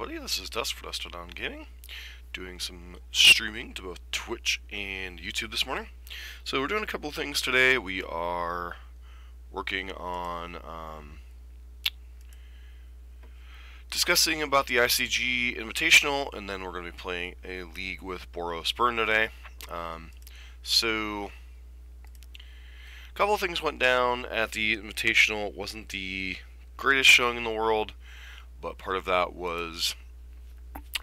everybody, this is Dust for Dust on Gaming, doing some streaming to both Twitch and YouTube this morning. So we're doing a couple of things today. We are working on discussing about the ICG Invitational, and then we're going to be playing a league with Boros Burn today. So a couple of things went down at the Invitational. It wasn't the greatest showing in the world, but part of that was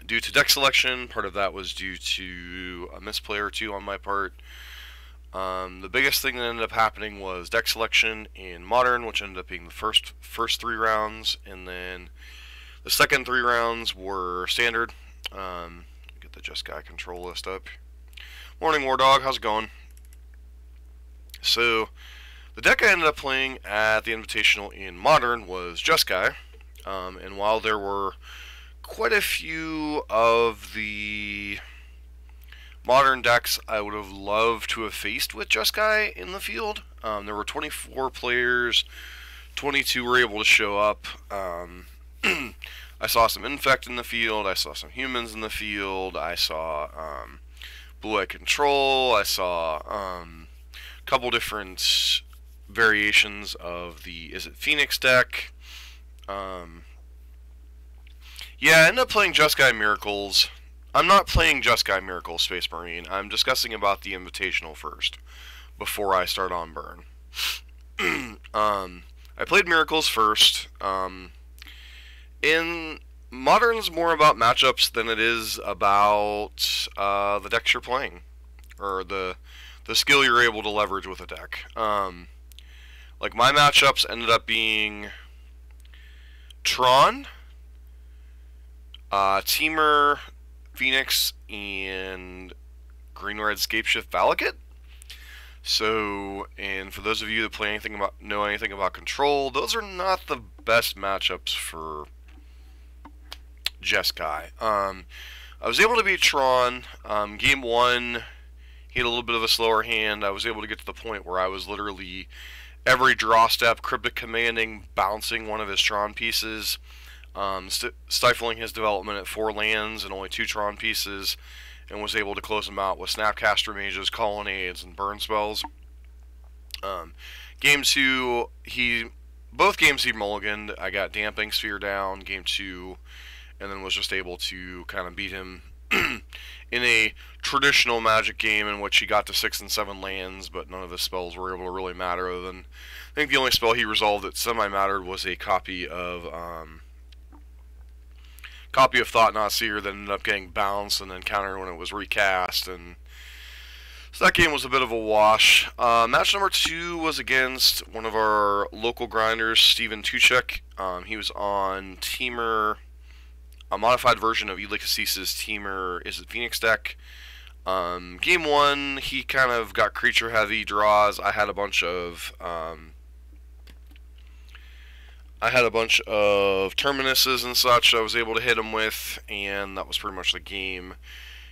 due to deck selection, part of that was due to a misplay or two on my part. The biggest thing that ended up happening was deck selection in Modern, which ended up being the first 3 rounds, and then the second 3 rounds were Standard. Get the Just Guy control list up. Morning, War Dog, how's it going? So, the deck I ended up playing at the Invitational in Modern was Just Guy. And while there were quite a few of the Modern decks I would have loved to have faced with Just Guy in the field, there were 24 players, 22 were able to show up. I saw some Infect in the field, I saw some Humans in the field, I saw Blue Eye Control, I saw a couple different variations of the Is It Phoenix deck. Yeah, I ended up playing Just Guy Miracles. I'm not playing Just Guy Miracles Space Marine. I'm discussing about the Invitational first, before I start on Burn. I played Miracles first. In Modern's more about matchups than it is about the decks you're playing, or the skill you're able to leverage with a deck. Like, my matchups ended up being Tron, Teamer, Phoenix, and Green-Red Scapeshift Valakut. So, and for those of you that know anything about Control, those are not the best matchups for Just Guy. I was able to beat Tron. Game 1, he had a little bit of a slower hand. I was able to get to the point where I was literally every draw step, Cryptic Commanding, bouncing one of his Tron pieces, stifling his development at 4 lands and only 2 Tron pieces, and was able to close him out with Snapcaster Mages, Colonnades, and Burn spells. Game 2, both games he mulliganed. I got Damping Sphere down, game 2, and then was just able to kind of beat him in a traditional Magic game in which he got to 6 and 7 lands, but none of his spells were able to really matter, other than, I think the only spell he resolved that semi-mattered was a copy of Thought Not Seer that ended up getting bounced and then countered when it was recast, and so that game was a bit of a wash. Match number 2 was against one of our local grinders, Steven Tuchek. He was on Teamer, a modified version of Eli Cassis's Teamer Is It Phoenix deck. Game 1, he kind of got creature heavy draws. I had a bunch of Terminuses and such I was able to hit him with, and that was pretty much the game.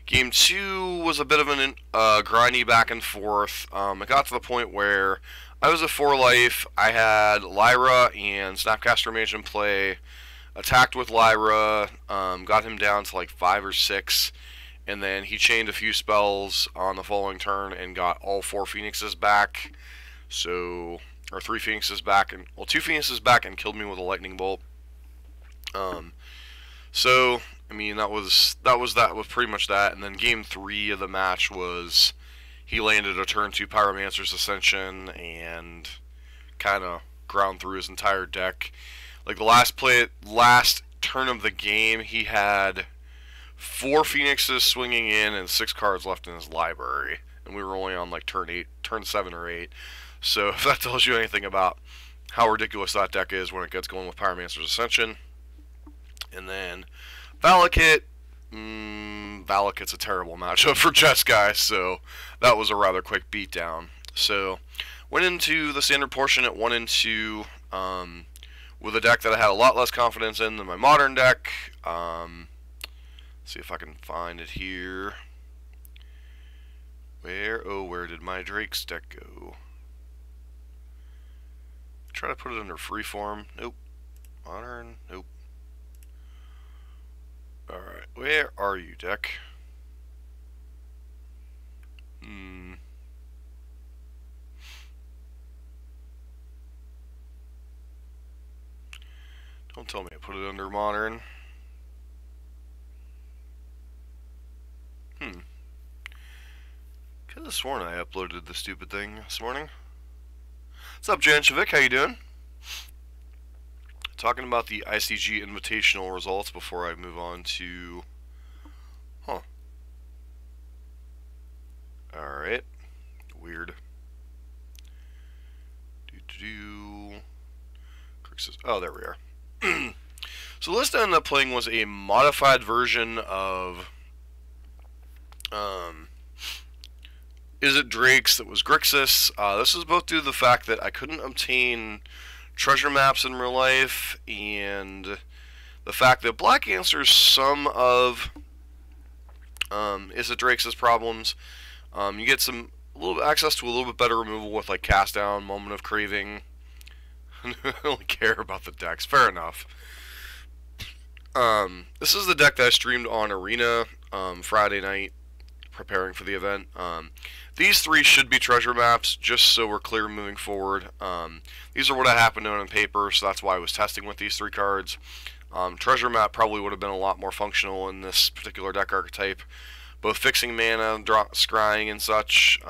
Game 2 was a bit of an grindy back and forth. It got to the point where I was at 4 life. I had Lyra and Snapcaster Mage in play. Attacked with Lyra, got him down to like 5 or 6, and then he chained a few spells on the following turn and got all 4 Phoenixes back. So, or 3 Phoenixes back, and, well, 2 Phoenixes back, and killed me with a lightning bolt. So, I mean, that was pretty much that. And then game 3 of the match was he landed a turn 2 Pyromancer's Ascension and kind of ground through his entire deck. Like, the last turn of the game, he had 4 Phoenixes swinging in and 6 cards left in his library, and we were only on like turn 7 or 8. So if that tells you anything about how ridiculous that deck is when it gets going with Pyromancer's Ascension. And then Valakut, Valakut's a terrible matchup for Just Guy, so that was a rather quick beatdown. So went into the standard portion at 1 and 2. With a deck that I had a lot less confidence in than my Modern deck. Let's see if I can find it here. Where did my Drake's deck go? Try to put it under Freeform. Nope. Modern. Nope. Where are you, deck? Don't tell me I put it under modern. Could have sworn I uploaded the stupid thing this morning. What's up, Jankovic? How you doing? Talking about the ICG invitational results before I move on to... Alright. Weird. Oh, there we are. So the list I ended up playing was a modified version of... Is It Drake's that was Grixis. This was both due to the fact that I couldn't obtain treasure maps in real life, and the fact that black answers some of Is It Drake's problems. You get a little access to a little bit better removal with like Cast Down, Moment of Craving. I don't really care about the decks. Fair enough. This is the deck that I streamed on Arena Friday night, preparing for the event. These three should be treasure maps, just so we're clear moving forward. These are what I happen to own in paper, so that's why I was testing with these three cards. Treasure map probably would have been a lot more functional in this particular deck archetype, both fixing mana, scrying, and such.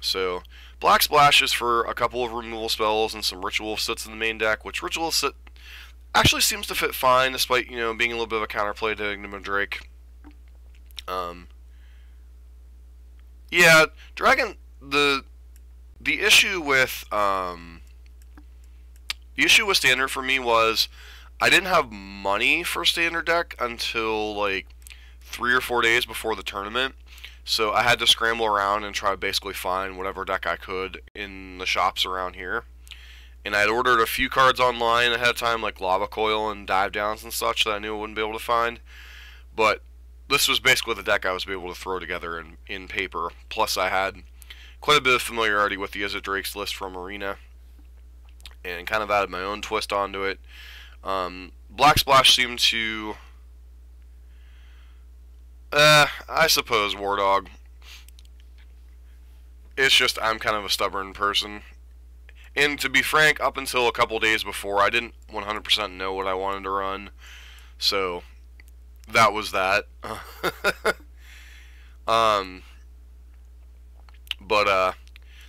So, Black Splash is for a couple of removal spells and some Ritual Sits in the main deck, which Ritual Sit actually seems to fit fine, despite, you know, being a little bit of a counterplay to Enigma Drake. Yeah, Dragon, the issue with Standard for me was I didn't have money for Standard deck until like 3 or 4 days before the tournament, so I had to scramble around and try to basically find whatever deck I could in the shops around here. And I had ordered a few cards online ahead of time, like Lava Coil and Dive Downs and such, that I knew I wouldn't be able to find, but this was basically the deck I was able to throw together in paper. Plus, I had quite a bit of familiarity with the Is It Drake's list from Arena, and kind of added my own twist onto it. Black Splash seemed to... I suppose War Dog. It's just I'm kind of a stubborn person. And to be frank, up until a couple days before, I didn't 100% know what I wanted to run. So... that was that.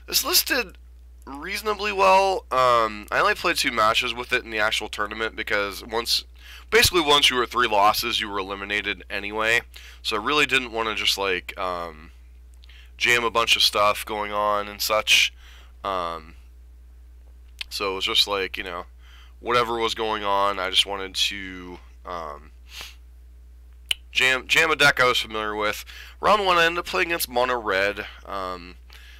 This list did reasonably well. I only played 2 matches with it in the actual tournament because once you were at 3 losses, you were eliminated anyway. So I really didn't want to just like jam a bunch of stuff going on and such. So it was just like, you know, whatever was going on, I just wanted to jam a deck I was familiar with. Round 1, I ended up playing against Mono Red.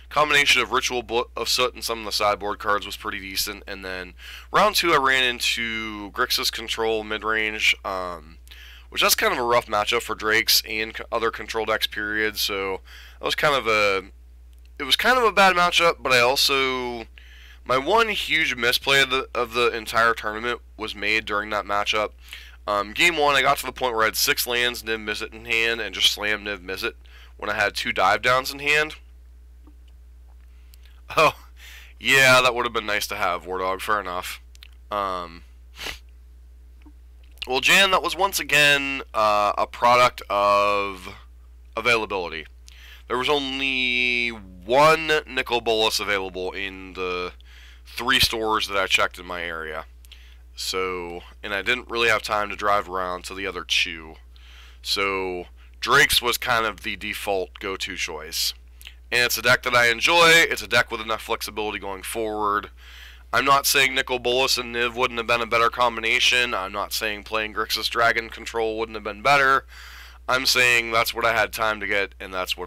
Combination of Ritual of Soot and some of the sideboard cards was pretty decent. And then round 2, I ran into Grixis Control mid-range, which that's kind of a rough matchup for Drakes and other control decks, period. So that was kind of a bad matchup. But I also, my one huge misplay of the entire tournament was made during that matchup. Game 1, I got to the point where I had 6 lands, Niv Mizzet in hand, and just slammed Niv Mizzet when I had 2 Dive Downs in hand. Oh, yeah, that would have been nice to have, War Dog, fair enough. Well, Jan, that was once again a product of availability. There was only 1 Nicol Bolas available in the 3 stores that I checked in my area. So, and I didn't really have time to drive around to the other 2. So, Drake's was kind of the default go-to choice. And it's a deck that I enjoy. It's a deck with enough flexibility going forward. I'm not saying Nicol Bolas and Niv wouldn't have been a better combination. I'm not saying playing Grixis Dragon Control wouldn't have been better. I'm saying that's what I had time to get, and this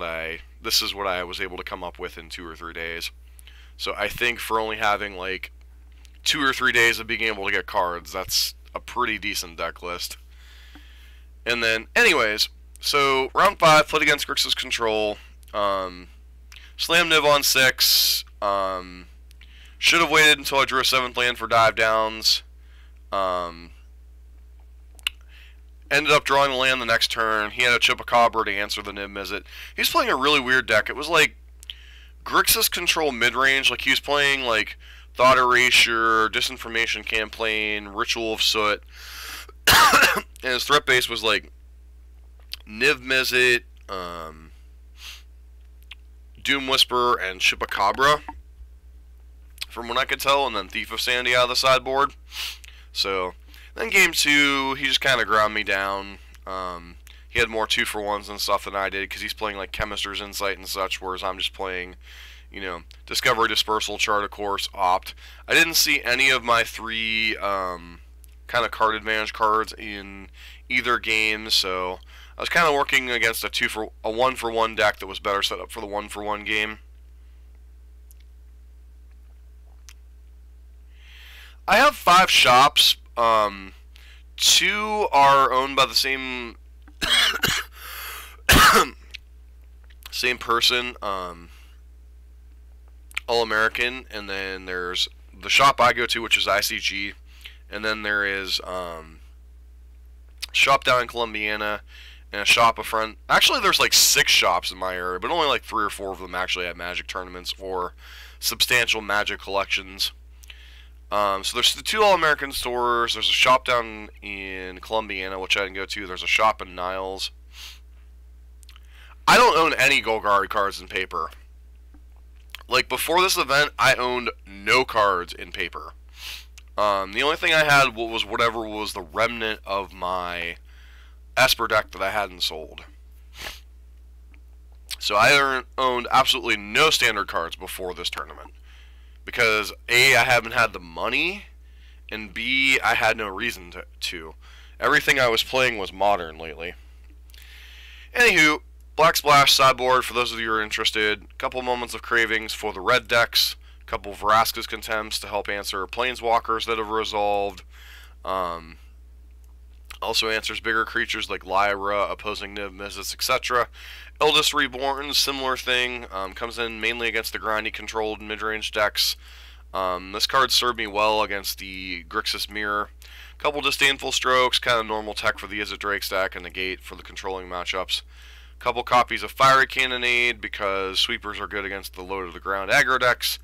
is what I was able to come up with in 2 or 3 days. So I think for only having like 2 or 3 days of being able to get cards, that's a pretty decent deck list. And then, anyways, so round 5, played against Grixis Control. Slam Niv on 6. Should have waited until I drew a 7th land for Dive Downs. Ended up drawing the land the next turn. He had a Chupacabra to answer the Niv Mizzet. He's playing a really weird deck. It was like Grixis control mid-range. Like he was playing like Thought Erasure, Disinformation Campaign, Ritual of Soot. And his threat base was like Niv Mizzet, Doom Whisper, and Chupacabra, from what I could tell, and then Thief of Sandy out of the sideboard. So then game 2, he just kind of ground me down. He had more 2-for-1s and stuff than I did, because he's playing like Chemister's Insight and such, whereas I'm just playing, you know, Discovery, Dispersal, Chart of Course, Opt. I didn't see any of my 3 kind of card advantage cards in either game, so I was kind of working against a 1-for-1 deck that was better set up for the 1-for-1 game. I have 5 shops. 2 are owned by the same same person, All American, and then there's the shop I go to, which is ICG, and then there is shop down in Columbiana, and a shop a friend. Actually, there's like 6 shops in my area, but only like 3 or 4 of them actually have Magic tournaments or substantial Magic collections. So there's the 2 All-American stores. There's a shop down in Columbiana, which I didn't go to. There's a shop in Niles. I don't own any Golgari cards in paper. Like, before this event, I owned no cards in paper. The only thing I had was whatever was the remnant of my Esper deck that I hadn't sold. So I owned absolutely no standard cards before this tournament. Because A, I haven't had the money, and B, I had no reason to. Everything I was playing was modern lately. Anywho, Black Splash sideboard, for those of you who are interested. A couple moments of cravings for the red decks. A couple Vraska's Contempts to help answer Planeswalkers that have resolved. Also answers bigger creatures like Lyra, opposing Niv Mizzets, etc. Eldest Reborn, similar thing. Comes in mainly against the grindy controlled mid-range decks. This card served me well against the Grixis Mirror. Couple Disdainful Strokes, kind of normal tech for the Izzet Drake stack, and Negate for the controlling matchups. Couple copies of Fiery Cannonade, because sweepers are good against the low to the ground aggro decks.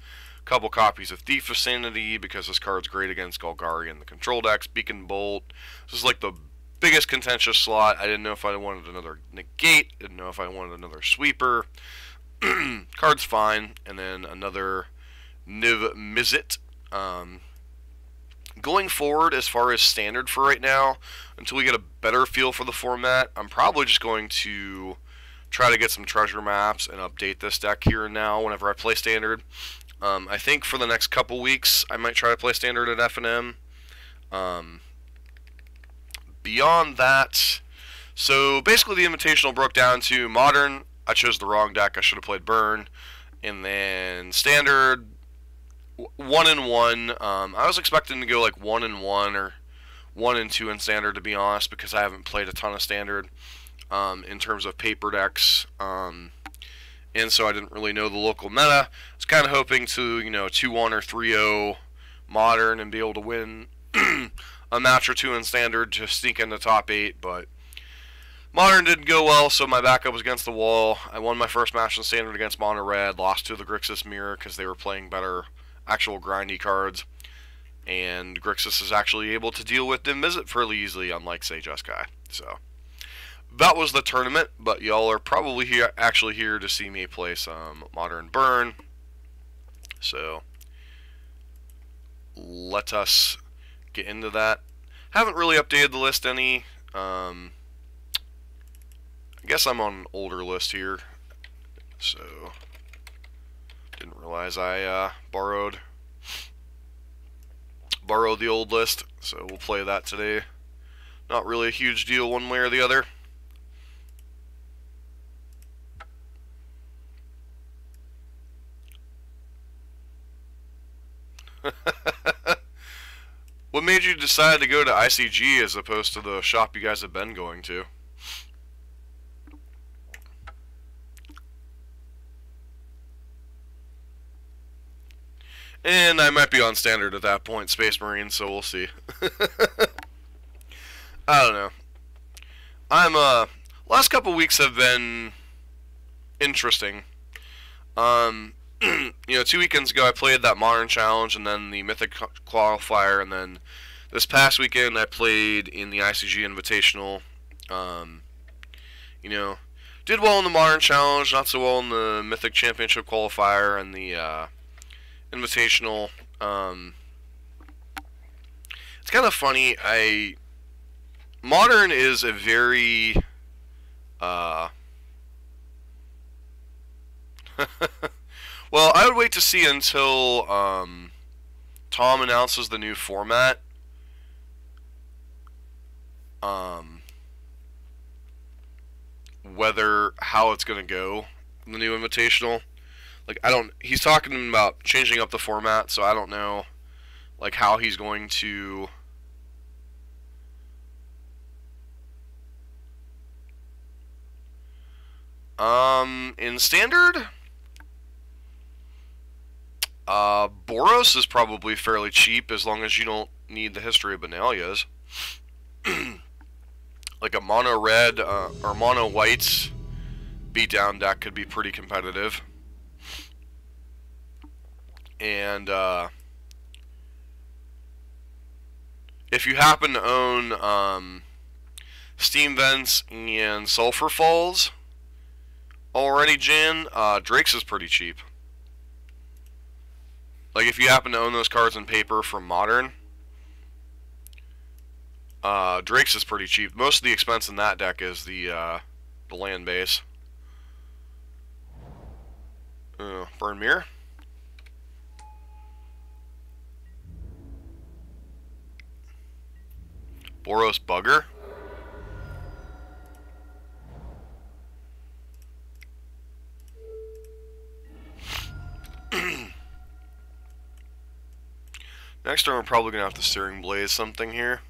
Couple copies of Thief of Sanity, because this card's great against Golgari and the control decks. Beacon Bolt. This is like the biggest contentious slot. I didn't know if I wanted another Negate. Didn't know if I wanted another sweeper. Card's fine. And then another Niv Mizzet. Going forward, as far as standard for right now, until we get a better feel for the format, I'm probably just going to try to get some treasure maps and update this deck here and now whenever I play standard. I think for the next couple weeks, I might try to play standard at F&M. Beyond that, so basically the Invitational broke down to Modern. I chose the wrong deck. I should have played Burn. And then Standard, 1-1. I was expecting to go like 1-1 or 1-2 in Standard, to be honest, because I haven't played a ton of Standard in terms of paper decks. And so I didn't really know the local meta. I was kind of hoping to, 2-1 or 3-0 Modern and be able to win a match or 2 in Standard to sneak into top 8, but Modern didn't go well, so my backup was against the wall. I won my first match in Standard against Mono Red, lost to the Grixis Mirror because they were playing better actual grindy cards, and Grixis is actually able to deal with Niv Mizzet fairly easily, unlike, say, Jeskai. So that was the tournament, but y'all are probably actually here to see me play some Modern Burn. So let us get into that. Haven't really updated the list any. I guess I'm on an older list here, so didn't realize I borrowed the old list, so we'll play that today. Not really a huge deal one way or the other. What made you decide to go to ICG as opposed to the shop you guys have been going to? And I might be on Standard at that point, Space Marine, so we'll see. I don't know. I'm last couple weeks have been interesting. You know, 2 weekends ago I played that Modern Challenge and then the Mythic Qualifier, and then this past weekend I played in the ICG Invitational. You know, did well in the Modern Challenge, not so well in the Mythic Championship Qualifier and the Invitational. It's kind of funny. Modern is a very well, I would wait to see until Tom announces the new format. How it's gonna go in the new Invitational. Like, he's talking about changing up the format, so I don't know like how he's going to in standard, Boros is probably fairly cheap as long as you don't need the history of Benalias. Like a mono red or mono white beatdown deck could be pretty competitive. And if you happen to own Steam Vents and Sulfur Falls already, Jan, Drake's is pretty cheap. Like, if you happen to own those cards in paper from Modern, Drake's is pretty cheap. Most of the expense in that deck is the land base. Burn Mirror. Boros Bugger. Next turn we're probably going to have to Searing Blaze something here.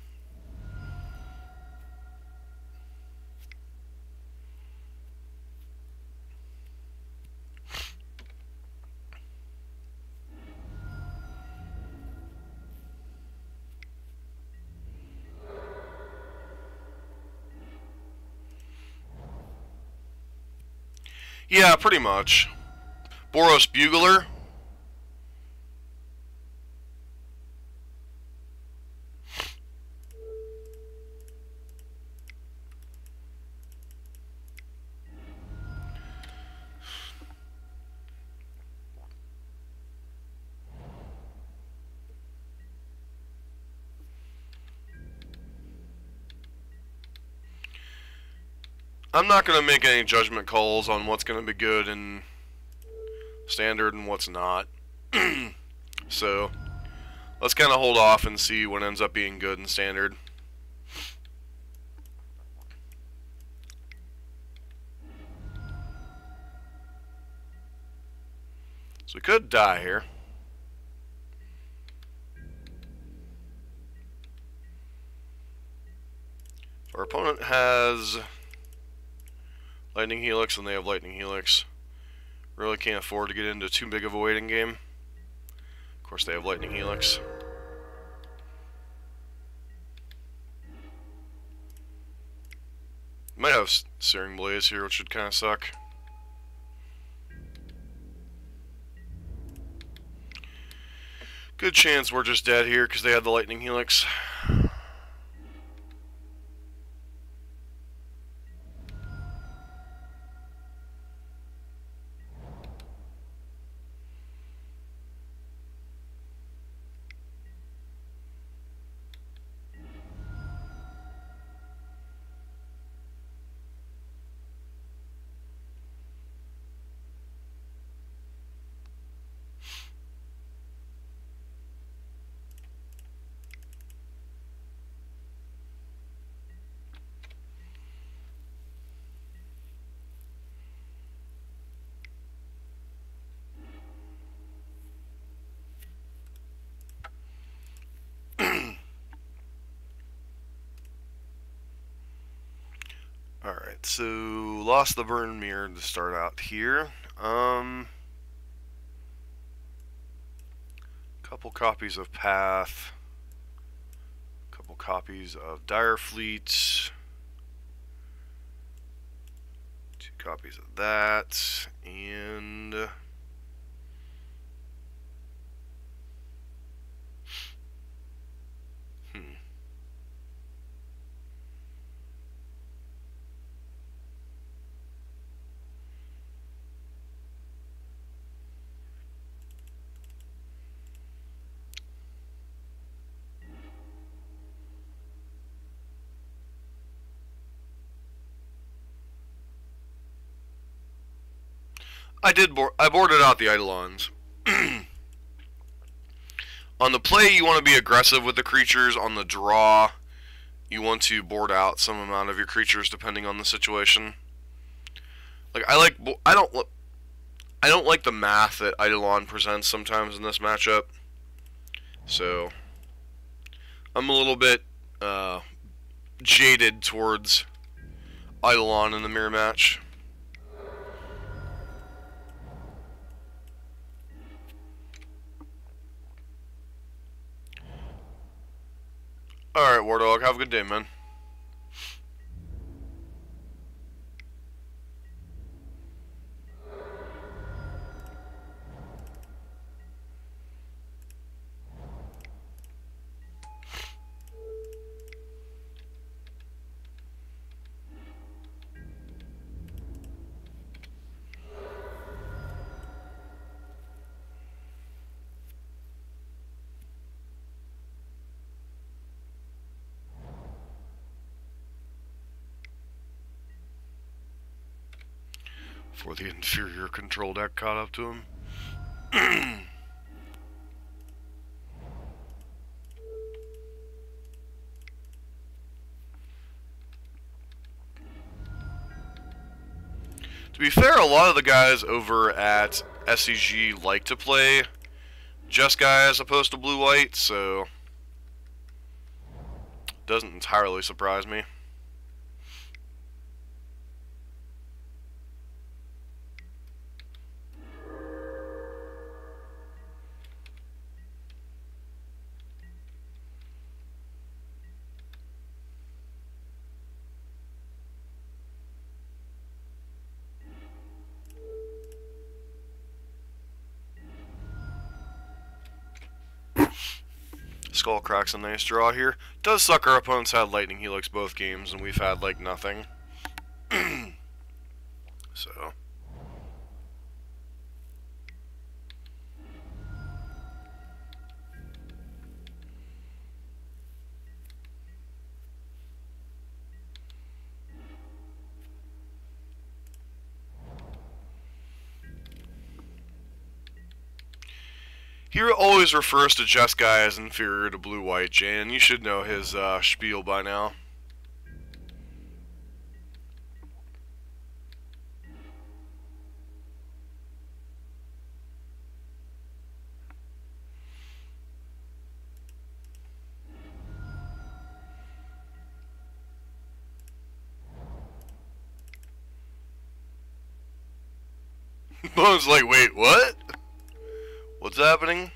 Yeah, pretty much. Boros Bugler. I'm not going to make any judgment calls on what's going to be good in standard and what's not. So, let's kind of hold off and see what ends up being good in standard. So we could die here. Our opponent has Lightning Helix and they have Lightning Helix. Really can't afford to get into too big of a waiting game. Of course they have Lightning Helix. Might have Searing Blaze here, which would kind of suck. Good chance we're just dead here because they had the Lightning Helix. Alright, so lost the Burn Mirror to start out here. Couple copies of Path. Couple copies of Dire Fleet. copies of that, and I boarded out the Eidolons. On the play, you want to be aggressive with the creatures. On the draw, you want to board out some amount of your creatures depending on the situation. Like I don't like the math that Eidolon presents sometimes in this matchup. So I'm a little bit jaded towards Eidolon in the mirror match. Alright, Wardog, have a good day, man. Before the inferior control deck caught up to him. To be fair, a lot of the guys over at SCG like to play Jeskai as opposed to blue-white, so doesn't entirely surprise me. Skull Crack's a nice draw here. Does suck our opponents had Lightning Helix both games, and we've had, like, nothing. So. He always refers to Jeskai as inferior to blue-white, Jan. You should know his spiel by now. Bone's like, wait, what? What's happening?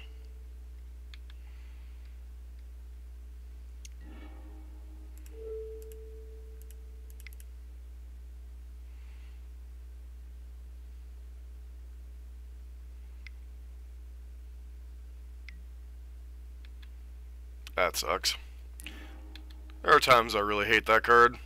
That sucks. There are times I really hate that card.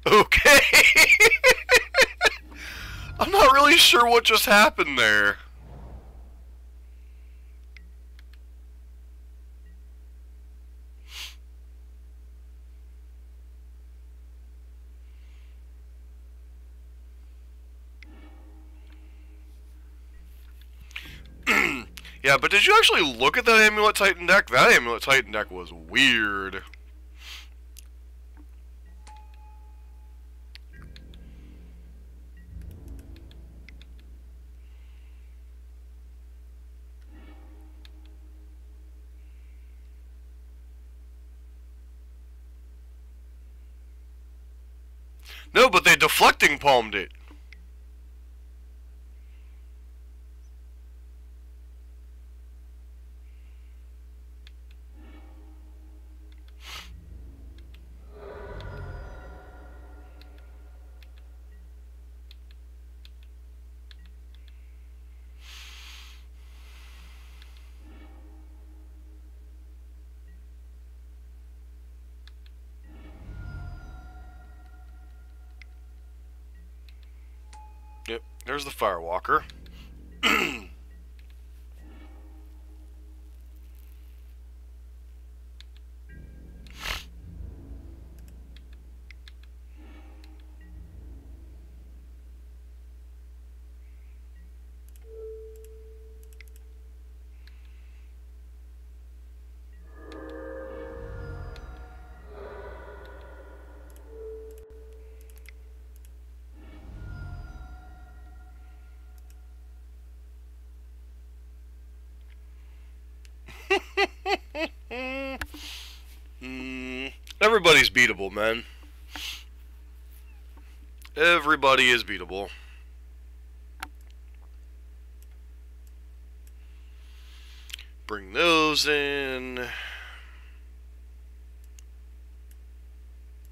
Okay. I'm not really sure what just happened there. Yeah, but did you actually look at that Amulet Titan deck? That Amulet Titan deck was weird. No, but they deflecting palmed it. There's the Firewalker. Everybody's beatable, man. Everybody is beatable. Bring those in.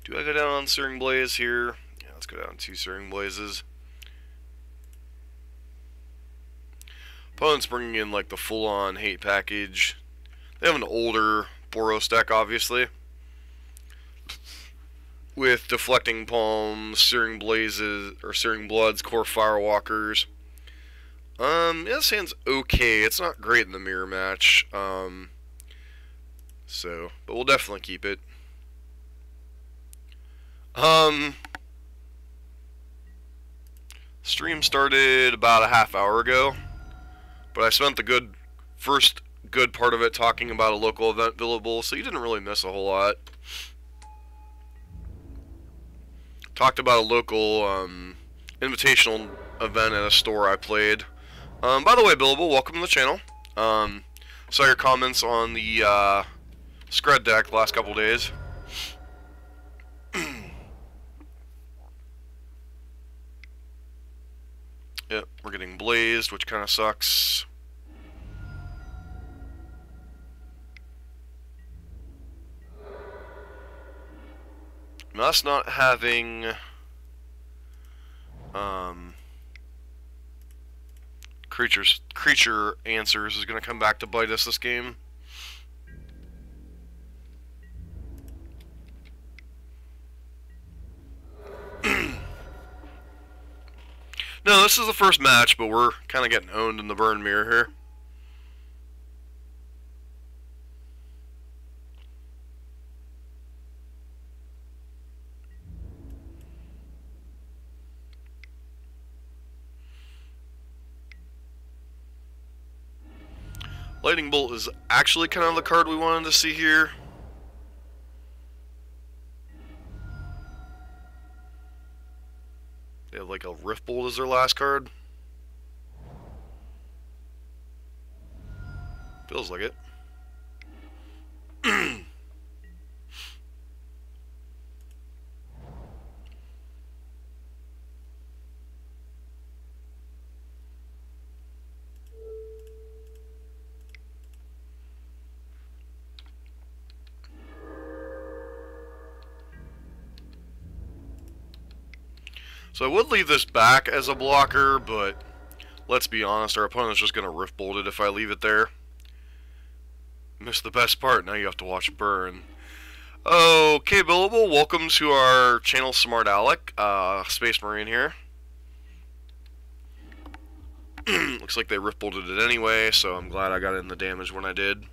Do I go down on Searing Blaze here? Yeah, let's go down 2 Searing Blazes. Opponent's bringing in like the full-on hate package. They have an older Boros deck, obviously, with Deflecting Palms, Searing Blazes, or Searing Bloods, Core Firewalkers. Yeah, this hand's okay. It's not great in the mirror match. But we'll definitely keep it. Stream started about a half hour ago, but I spent the first good part of it talking about a local event billable, so you didn't really miss a whole lot. Talked about a local invitational event at a store I played. By the way, billable, welcome to the channel. Saw your comments on the Scred deck the last couple days. Yep, we're getting blazed, which kind of sucks. And us not having creature answers is going to come back to bite us this game. No, this is the first match, but we're kind of getting owned in the burn mirror here. Lightning Bolt is actually kind of the card we wanted to see here. They have like a Rift Bolt as their last card. Feels like it. So I would leave this back as a blocker, but let's be honest, our opponent's just going to Rift Bolt it if I leave it there. Missed the best part, now you have to watch burn. Okay, billable, welcome to our channel, Smart Alec, Space Marine here. Looks like they Rift Bolted it anyway, so I'm glad I got in the damage when I did.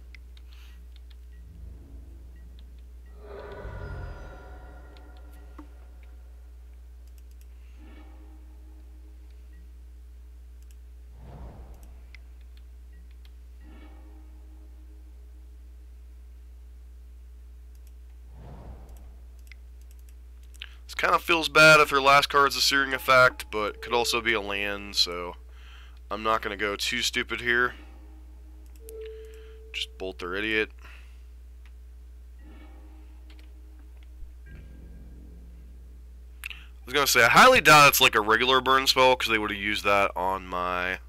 This kind of feels bad if their last card's a Searing effect, but it could also be a land, so I'm not going to go too stupid here. Just bolt their idiot. I was going to say, I highly doubt it's like a regular burn spell, because they would have used that on my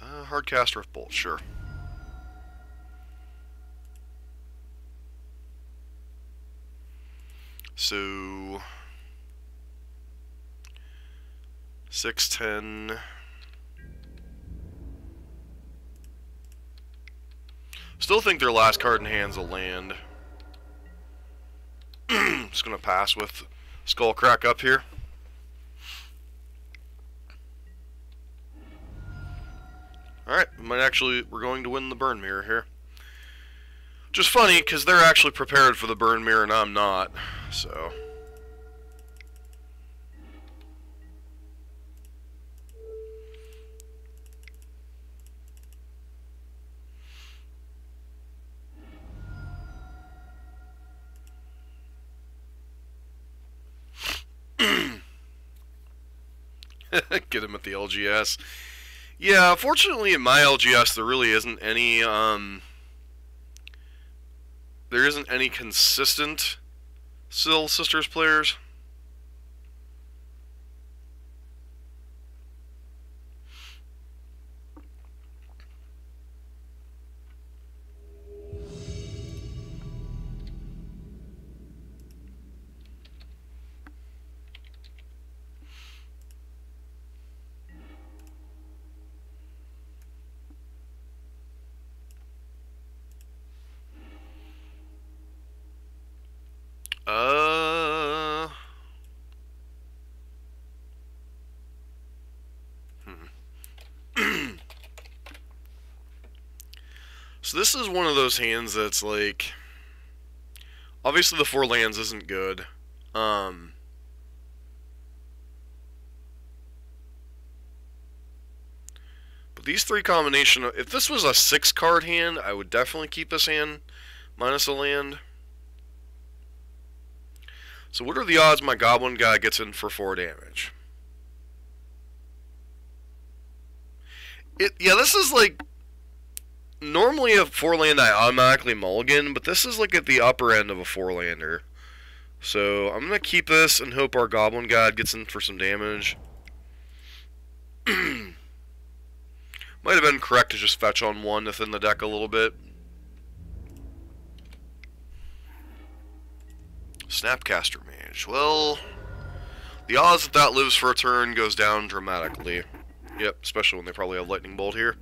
Hardcast Rift Bolt, sure. So 6-10. Still think their last card in hand's a land. Just gonna pass with Skullcrack up here. Alright, we're going to win the burn mirror here. Just funny, because they're actually prepared for the burn mirror and I'm not, so... Get him at the LGS. Yeah, fortunately in my LGS there really isn't any, there isn't any consistent Sill Sisters players. So this is one of those hands that's like, obviously the 4 lands isn't good. But these 3 combination, if this was a 6 card hand, I would definitely keep this hand minus a land. So what are the odds my Goblin guy gets in for 4 damage? Yeah, this is like, normally a 4 land I automatically mulligan, but this is like at the upper end of a 4 lander. So I'm going to keep this and hope our Goblin God gets in for some damage. Might have been correct to just fetch on 1 to thin the deck a little bit. Snapcaster Mage. Well, the odds that that lives for a turn goes down dramatically. Yep, especially when they probably have Lightning Bolt here.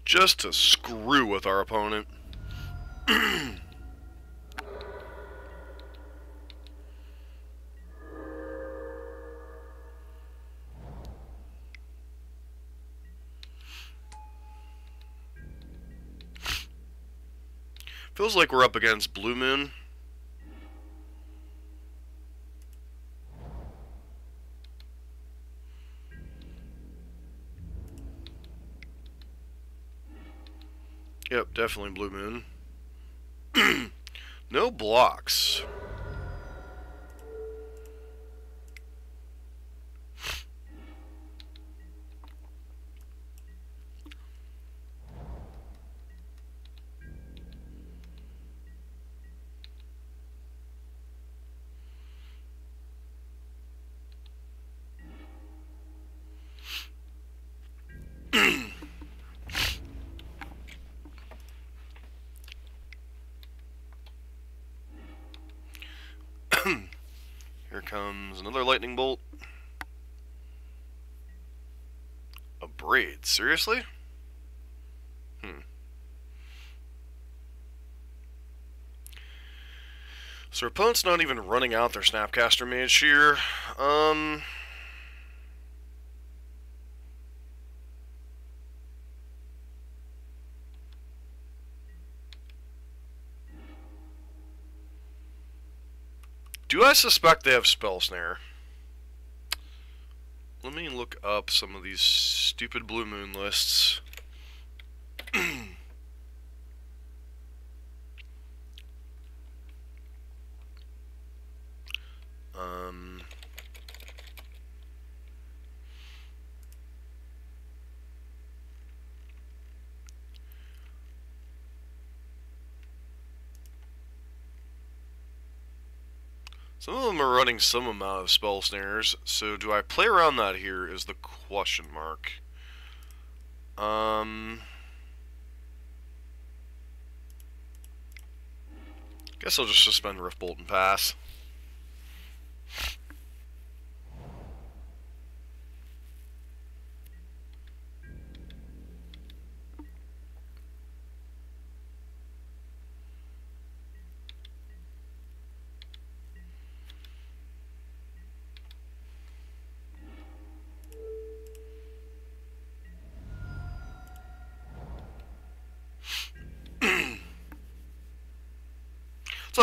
Just to screw with our opponent. Feels like we're up against Blue Moon. Yep, definitely Blue Moon. No blocks. Here comes another lightning bolt. A braid, seriously? So our opponent's not even running out their Snapcaster Mage here. Do I suspect they have Spell Snare? Let me look up some of these stupid Blue Moon lists. Some of them are running some amount of Spell Snares, so do I play around that here is the question mark. Guess I'll just suspend Rift Bolt and pass.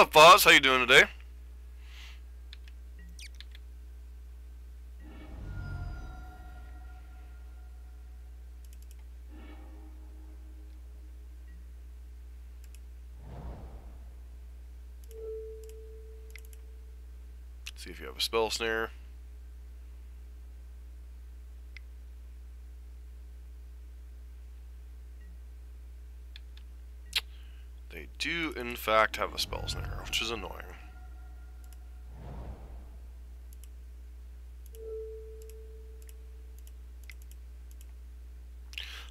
up, Foz? How you doing today? See if you have a spell snare. They do, in fact, have a spell snare, which is annoying.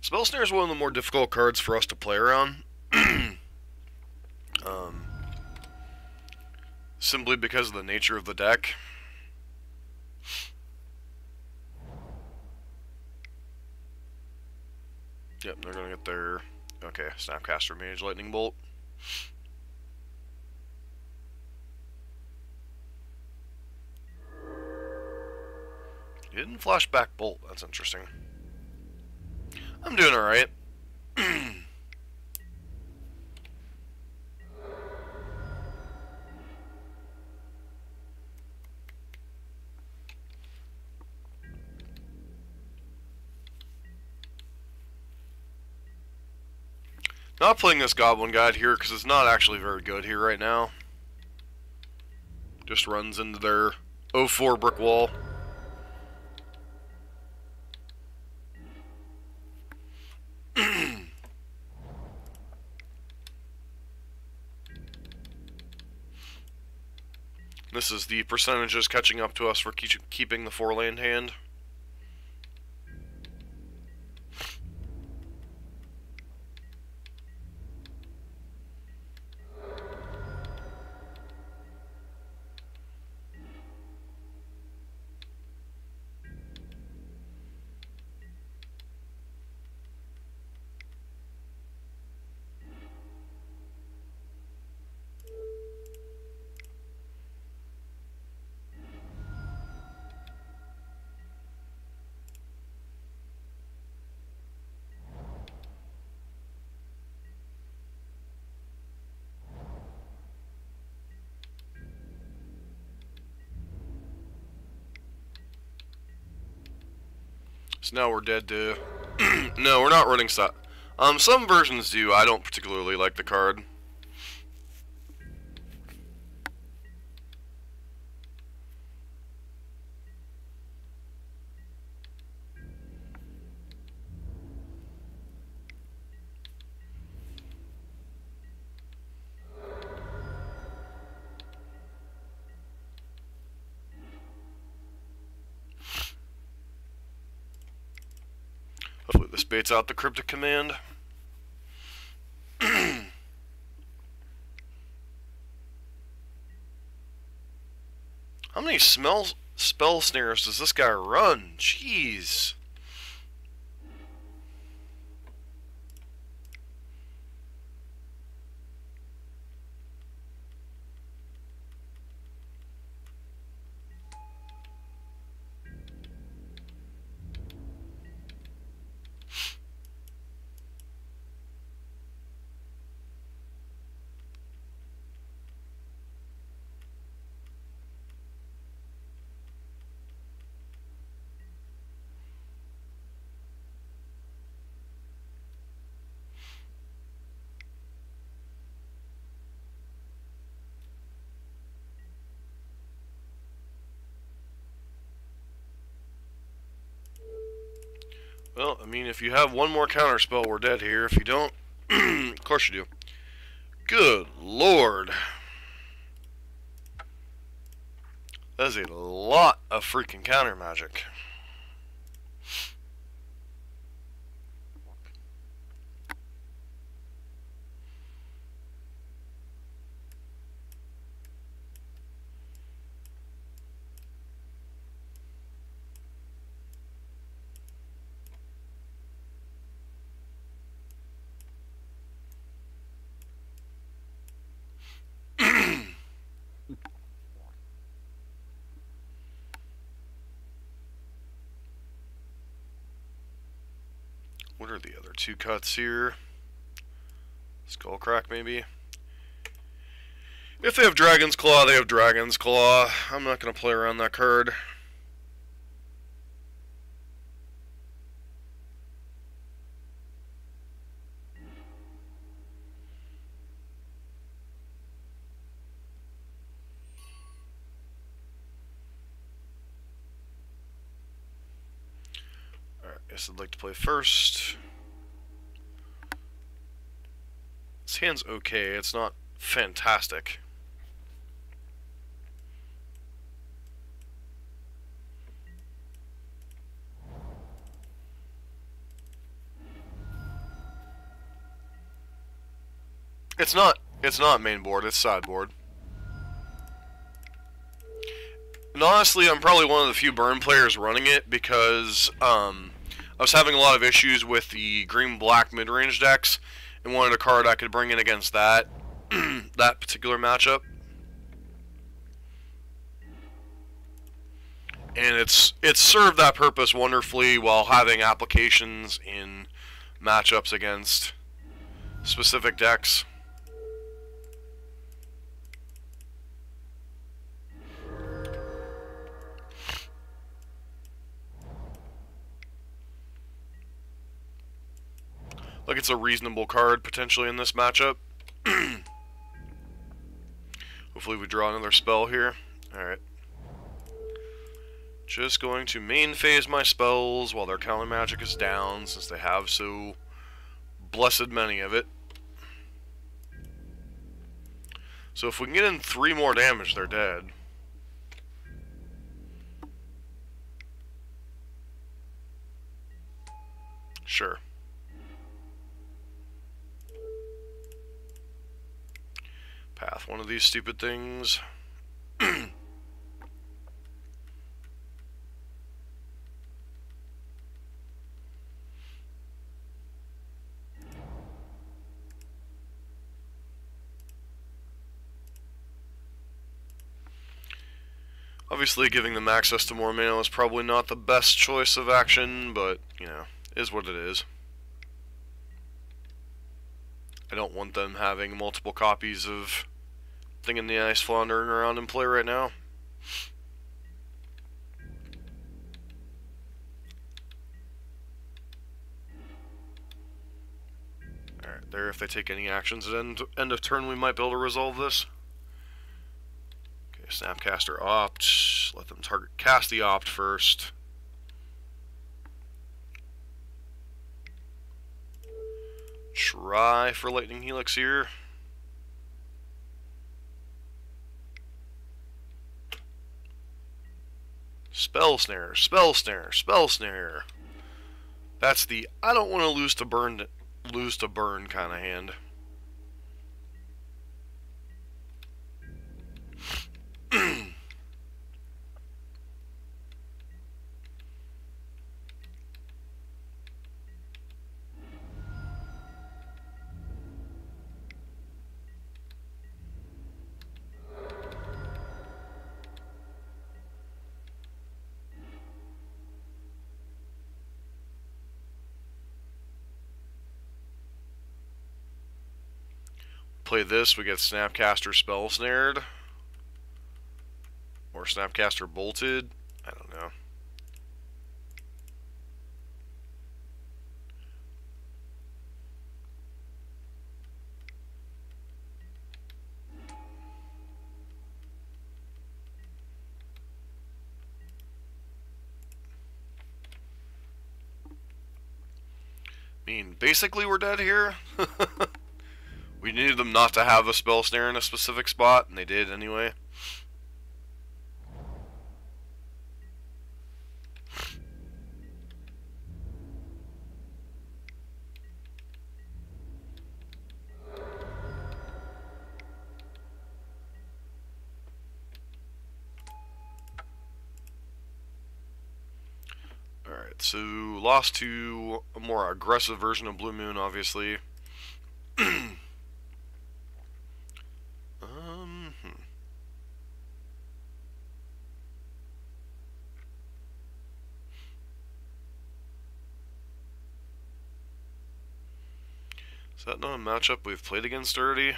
Spell snare is one of the more difficult cards for us to play around. Simply because of the nature of the deck. Yep, they're gonna get their... Okay, Snapcaster Mage Lightning Bolt. Hidden Flashback Bolt, that's interesting. I'm doing alright. Not playing this Goblin Guide here because it's not actually very good here right now. Just runs into their 0-4 brick wall. This is the percentages catching up to us for keeping the 4-land hand. So now we're dead to... No, we're not running stuff. Some versions do. I don't particularly like the card. Hopefully this baits out the cryptic command. How many spell snares does this guy run? Jeez. Well, I mean, if you have one more counter spell, we're dead here. If you don't, of course you do. Good lord. That is a lot of freaking counter magic. What are the other two cuts here? Skull crack, maybe? If they have Dragon's Claw, they have Dragon's Claw. I'm not going to play around that card. Alright, guess I'd like to play first. This hand's okay, it's not fantastic. It's not main board, it's sideboard. And honestly, I'm probably one of the few burn players running it because I was having a lot of issues with the green-black mid-range decks and wanted a card I could bring in against that that particular matchup. And it's served that purpose wonderfully while having applications in matchups against specific decks. Like, it's a reasonable card potentially in this matchup. Hopefully we draw another spell here. Alright. Just going to main phase my spells while their counter magic is down, since they have so blessed many of it. So if we can get in 3 more damage, they're dead. Sure. Path one of these stupid things. Obviously, giving them access to more mana is probably not the best choice of action, but, you know, is what it is. I don't want them having multiple copies of Thing in the Ice floundering around in play right now. Alright, there, if they take any actions at end of turn, we might be able to resolve this. Okay, Snapcaster Opt. Let them target cast the Opt first. Try for Lightning Helix here. Spell Snare, Spell Snare, Spell Snare. That's the I don't want to lose to burn kind of hand. Play this, we get Snapcaster Spell Snared. Or Snapcaster Bolted. I don't know. I mean, basically we're dead here. We needed them not to have a Spell Snare in a specific spot, and they did anyway. Alright, so lost to a more aggressive version of Blue Moon, obviously. Is that not a matchup we've played against already?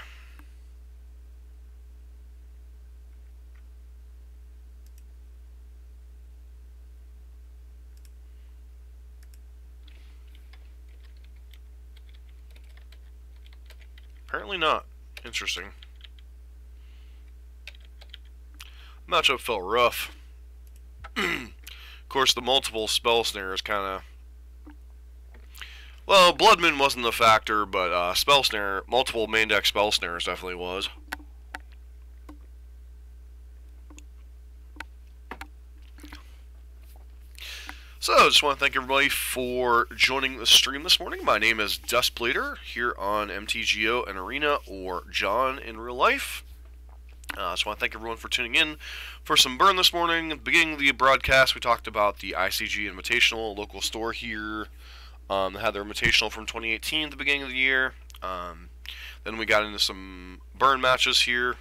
Apparently not. Interesting. Matchup felt rough. Of course, the multiple spell snares kind of... Well, Bloodmoon wasn't the factor, but spell snare, multiple main deck spell snares definitely was. So, I just want to thank everybody for joining the stream this morning. My name is Dustblader here on MTGO and Arena, or John in real life. I just want to thank everyone for tuning in for some Burn this morning. At the beginning of the broadcast, we talked about the ICG Invitational, local store here. They had their Invitational from 2018 at the beginning of the year. Then we got into some Burn matches here.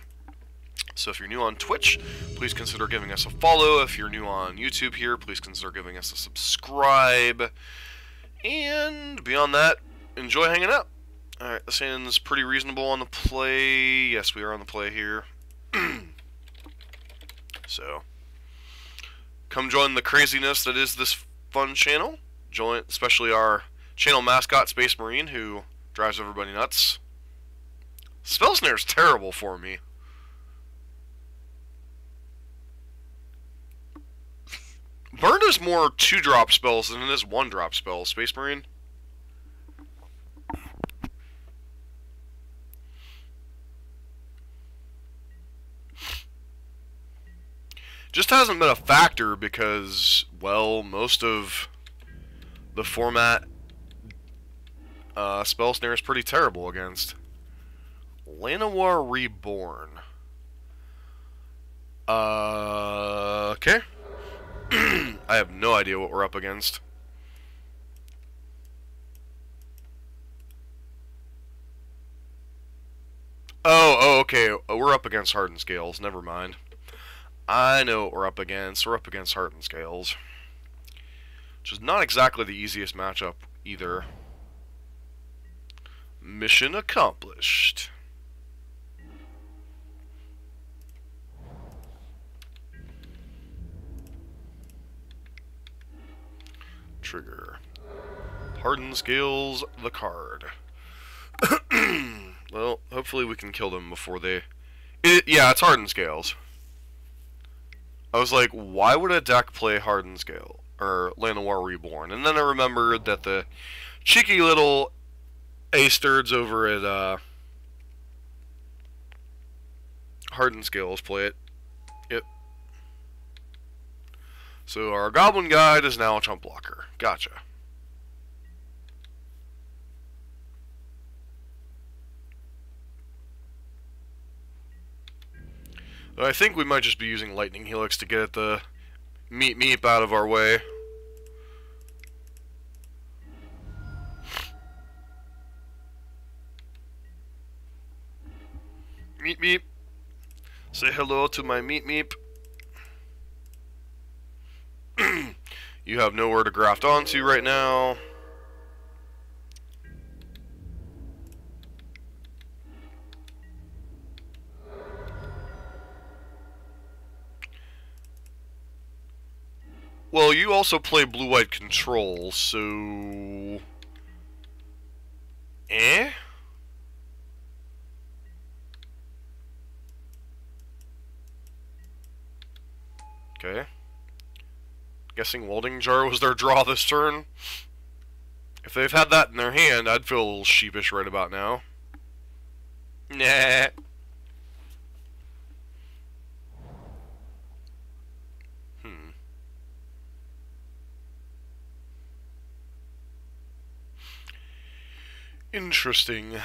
So if you're new on Twitch, please consider giving us a follow. If you're new on YouTube here, please consider giving us a subscribe. And beyond that, enjoy hanging out. Alright, this hand's pretty reasonable on the play. Yes, we are on the play here. So, come join the craziness that is this fun channel. Join, especially our channel mascot, Space Marine, who drives everybody nuts. Spell Snare's terrible for me. Burn is more 2-drop spells than it is 1-drop spells, Space Marine. Just hasn't been a factor because, well, most of the format spell snare is pretty terrible against. Llanowar Reborn. Okay. I have no idea what we're up against. Oh, okay. We're up against Hardened Scales. Never mind. I know what we're up against. We're up against Hardened Scales. Which is not exactly the easiest matchup either. Mission accomplished. Trigger. Hardened Scales the card. Well, hopefully we can kill them before they... yeah, it's Hardened Scales. I was like, why would a deck play Hardened Scale? Or Llanowar Reborn? And then I remembered that the cheeky little A-sturds over at Hardened Scales play it. Yep. So our Goblin Guide is now a chump blocker. Gotcha. I think we might just be using Lightning Helix to get the meep out of our way. Meep meep. Say hello to my meep meep. You have nowhere to graft onto right now. Well, you also play blue-white control, so... Eh? Okay. Guessing Welding Jar was their draw this turn. If they've had that in their hand, I'd feel a little sheepish right about now. Nah. Interesting.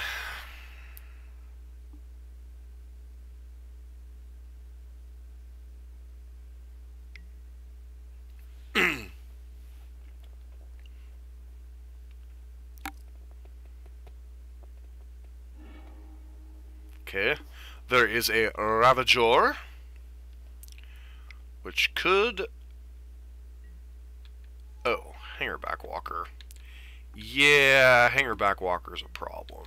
Okay. There is a Ravager, which could... Oh, Hangerback Walker. Yeah, Hangerback Walker is a problem.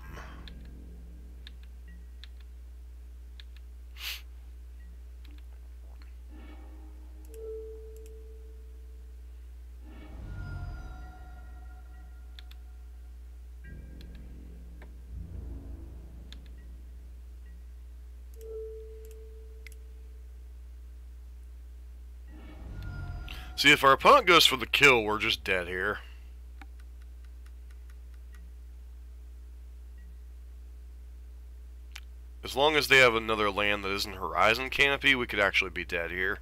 See, if our opponent goes for the kill, we're just dead here. As long as they have another land that isn't Horizon Canopy, we could actually be dead here.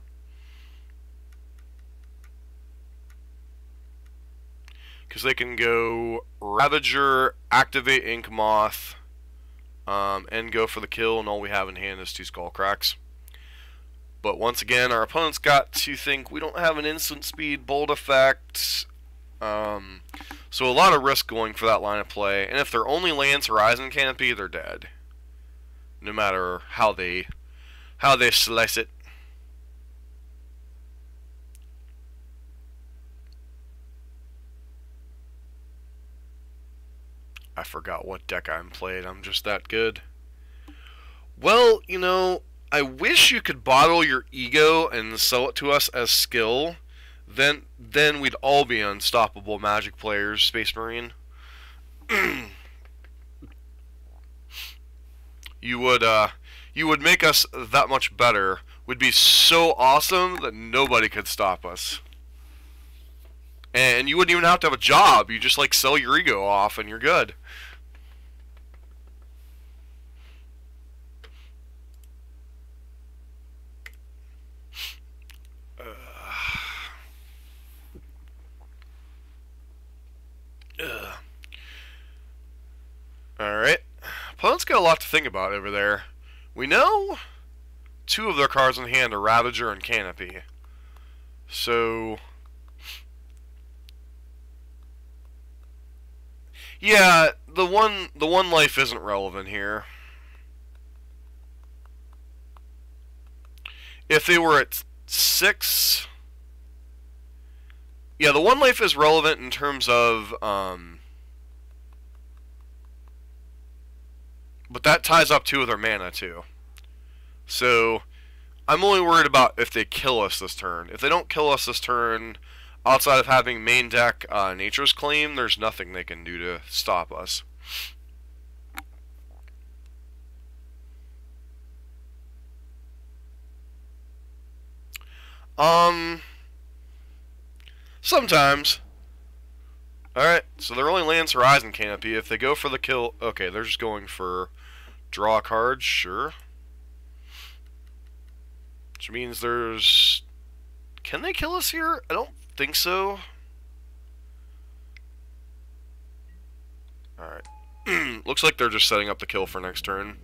Because they can go Ravager, activate Ink Moth, and go for the kill, and all we have in hand is 2 Skullcracks. But once again, our opponent's got to think we don't have an instant speed bolt effect. So a lot of risk going for that line of play. And if their only land's Horizon Canopy, they're dead. No matter how they slice it. I forgot what deck I'm playing. I'm just that good. Well, you know, I wish you could bottle your ego and sell it to us as skill. Then we'd all be unstoppable Magic players, Space Marine. You would make us that much better. We'd be so awesome that nobody could stop us. And you wouldn't even have to have a job. You just like sell your ego off and you're good. Alright. Opponent's got a lot to think about over there. We know 2 of their cards in hand are Ravager and Canopy. So yeah, the one life isn't relevant here. If they were at 6, yeah, the one life is relevant in terms of but that ties up 2 of their mana too. So I'm only worried about if they kill us this turn. If they don't kill us this turn, outside of having main deck Nature's Claim, there's nothing they can do to stop us. Sometimes. Alright, so their only land's Horizon Canopy. If they go for the kill... Okay, they're just going for draw a card, sure. Which means there's... Can they kill us here? I don't think so. Alright. Looks like they're just setting up the kill for next turn.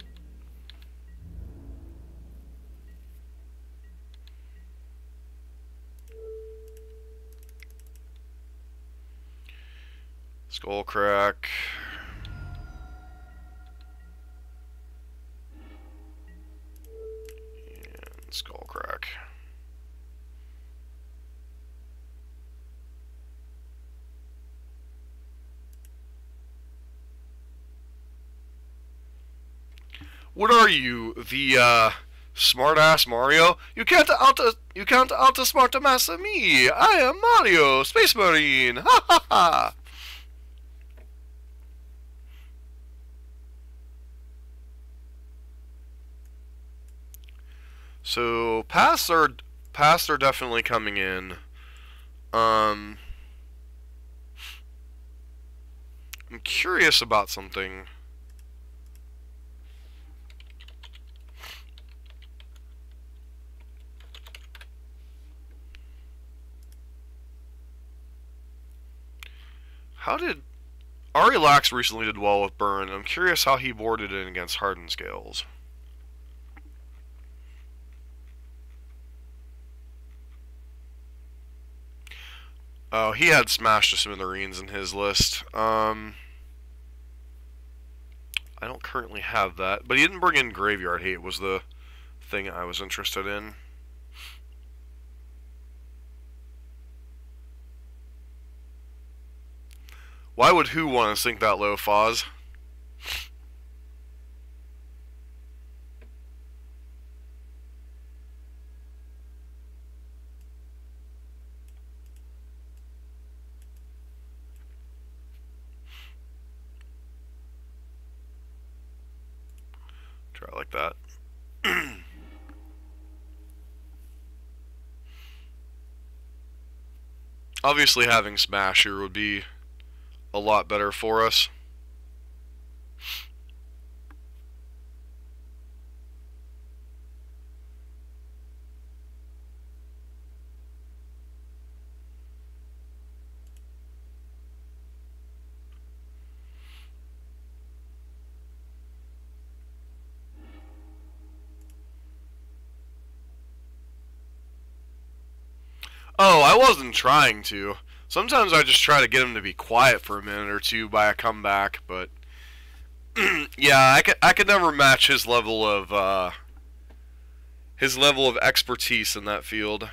Skullcrack. And Skullcrack. What are you, the smart-ass Mario? You can't outsmart master me. I am Mario, Space Marine. Ha ha ha. So paths are definitely coming in. I'm curious about something. How did Ari Lax recently did well with Burn? I'm curious how he boarded in against Hardened Scales. Oh, he had Smash to Smithereens in his list. I don't currently have that, but he didn't bring in Graveyard Hate was the thing I was interested in. Why would who want to sink that low, Foz? Try it like that. Obviously having Smash here would be a lot better for us. Oh, I wasn't trying to. Sometimes I just try to get him to be quiet for a minute or two by a comeback, but yeah, I could never match his level of expertise in that field.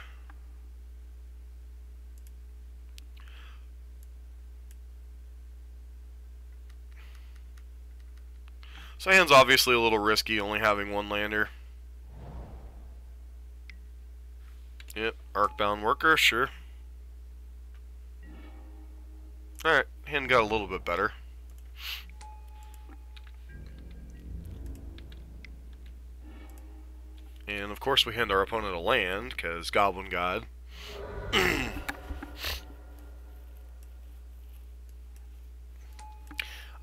So hand's obviously a little risky, only having one lander. Yep, Arcbound Worker, sure. Alright, hand got a little bit better. And of course we hand our opponent a land, because Goblin God.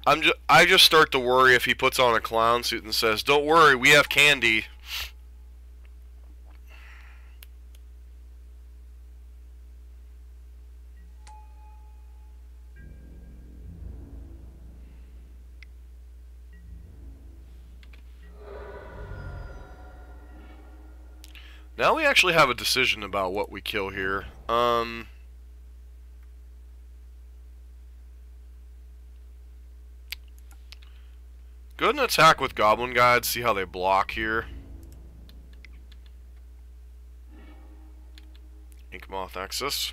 I just start to worry if he puts on a clown suit and says, "Don't worry, we have candy." Now we actually have a decision about what we kill here. Go ahead and attack with Goblin God, see how they block here. Inkmoth Nexus.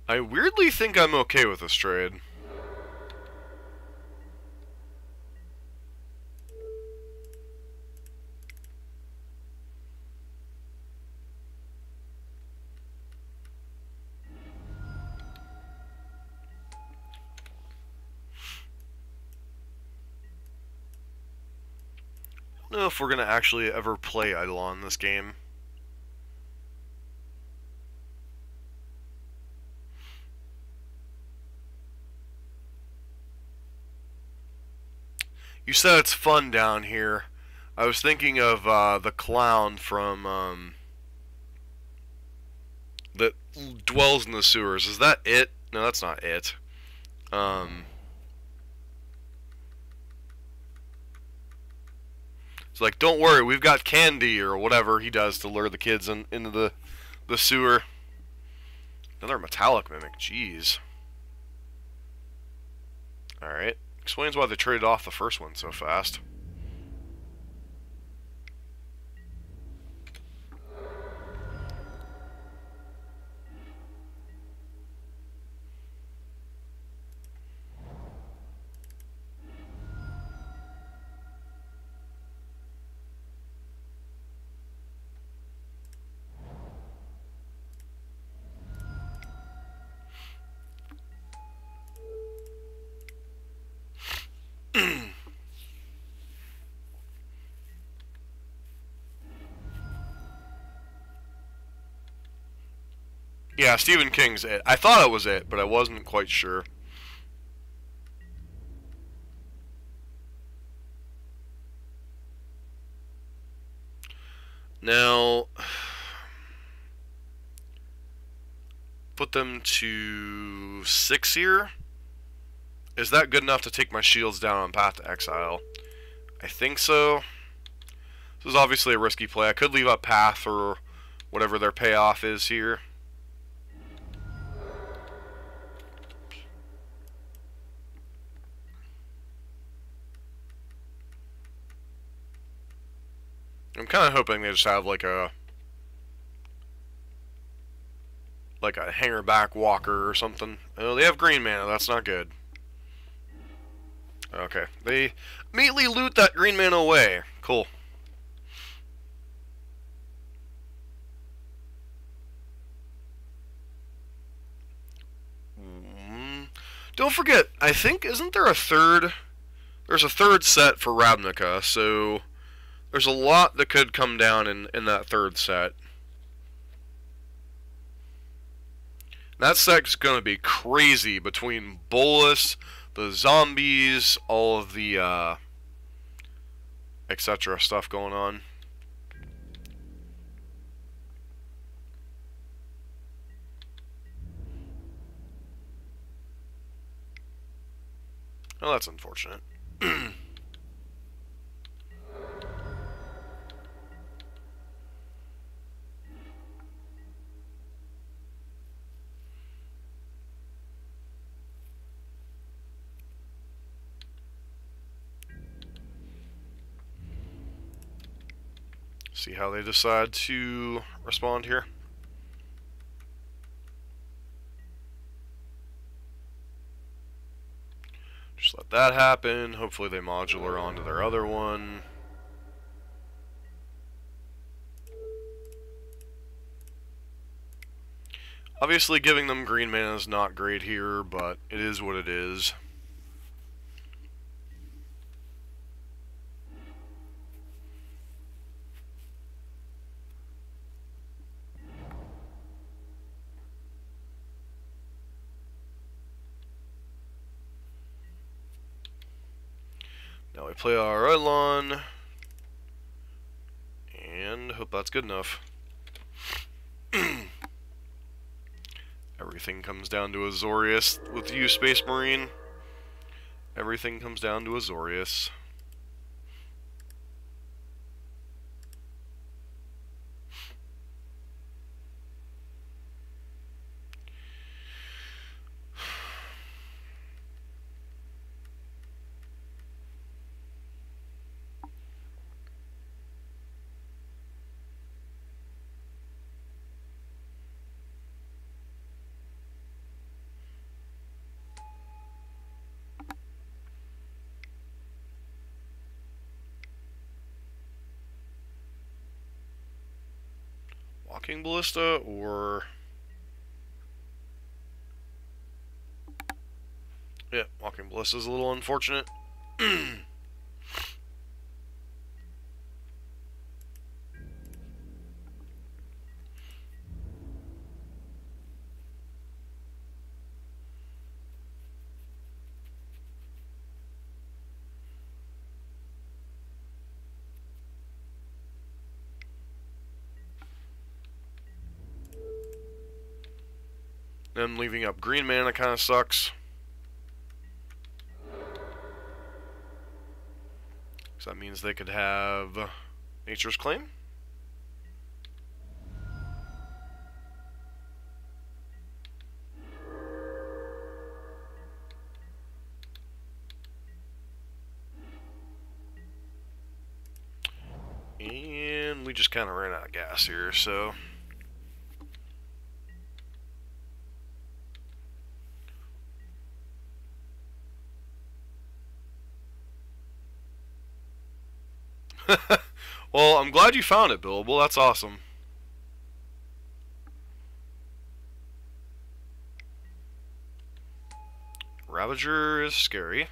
I weirdly think I'm okay with this trade. I don't know if we're going to actually ever play Eidolon in this game. You said it's fun down here. I was thinking of the clown from that dwells in the sewers. Is that it? No, that's not it. It's like, don't worry, we've got candy, or whatever he does to lure the kids into the sewer. Another metallic mimic, jeez. Alright, explains why they traded off the first one so fast. Yeah, Stephen King's it. I thought it was it, but I wasn't quite sure. Now, put them to 6 here. Is that good enough to take my shields down on Path to Exile? I think so. This is obviously a risky play. I could leave up Path or whatever their payoff is here. I'm kind of hoping they just have like a hanger back walker or something. Oh, they have green mana. That's not good. Okay, they immediately loot that green mana away. Cool. Don't forget, I think, isn't there a third? There's a third set for Ravnica, so There's a lot that could come down in that third set. That set's going to be crazy between Bolus, the zombies, all of the etc. stuff going on. Oh, that's unfortunate. See how they decide to respond here. Just let that happen. Hopefully they modular onto their other one. Obviously giving them green mana is not great here, but it is what it is. Now we play our Eidolon, and hope that's good enough. Everything comes down to Azorius with you, Space Marine. Everything comes down to Azorius. Walking Ballista, or... yeah, Walking Ballista is a little unfortunate. Them leaving up green mana kind of sucks. So that means they could have Nature's Claim. And we just kind of ran out of gas here, so... well, I'm glad you found it, Billable. That's awesome. Ravager is scary.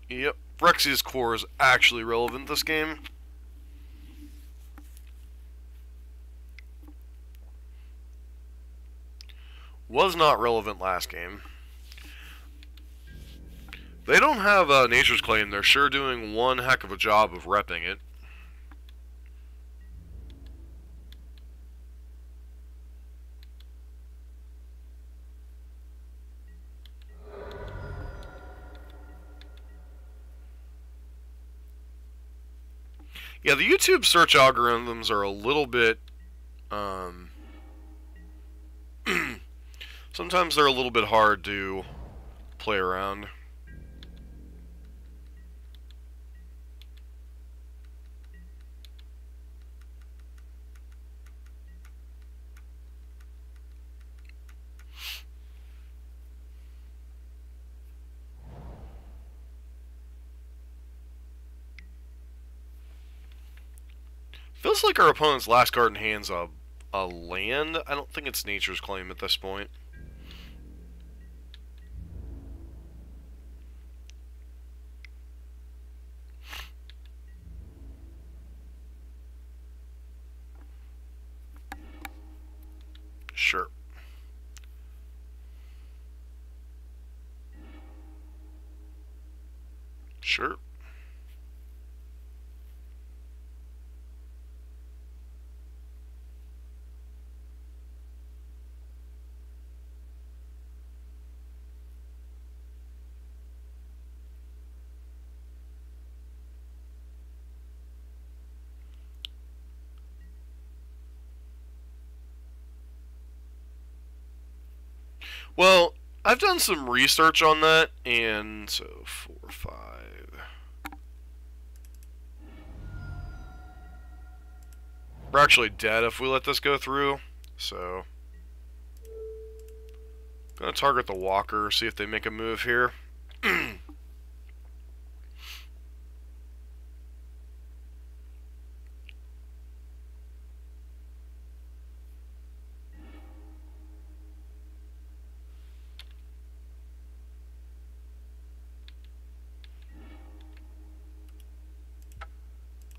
Yep, Phyrexia's core is actually relevant this game. Was not relevant last game. They don't have Nature's Claim. They're sure doing one heck of a job of repping it. Yeah, the YouTube search algorithms are a little bit... sometimes they're a little bit hard to play around. Feels like our opponent's last card in hand's a land. I don't think it's Nature's Claim at this point. Sure. Sure. Well, I've done some research on that, and so 4, 5. We're actually dead if we let this go through, so gonna target the walker, see if they make a move here.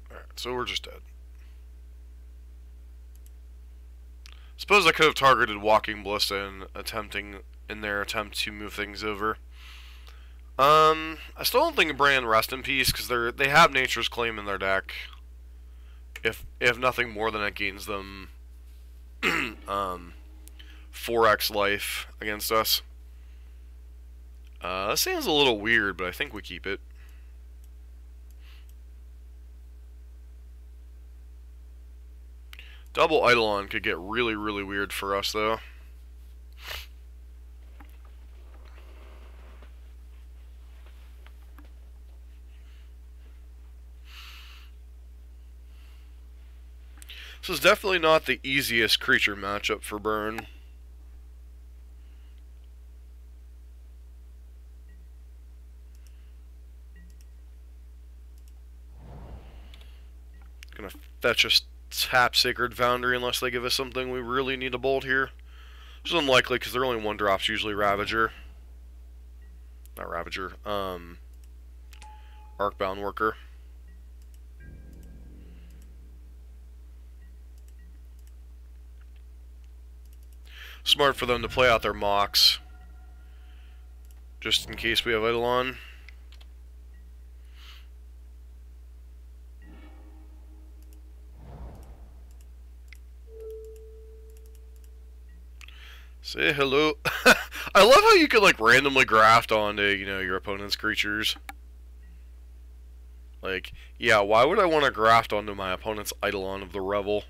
Alright, so we're just dead. Suppose I could have targeted Walking Ballista in their attempt to move things over. I still don't think Brand Rest in Peace, because they have Nature's Claim in their deck. If nothing more than it gains them 4x life against us. That seems a little weird, but I think we keep it. Double Eidolon could get really, really weird for us, though. This is definitely not the easiest creature matchup for Burn. Gonna fetch a tap Sacred Foundry unless they give us something we really need to bolt here. Which is unlikely because they're only 1-drops, usually Ravager. Not Ravager, Arcbound Worker. Smart for them to play out their mocks, just in case we have Eidolon. Say hello. I love how you can like randomly graft onto, your opponent's creatures. Like, yeah, why would I want to graft onto my opponent's Eidolon of the Revel?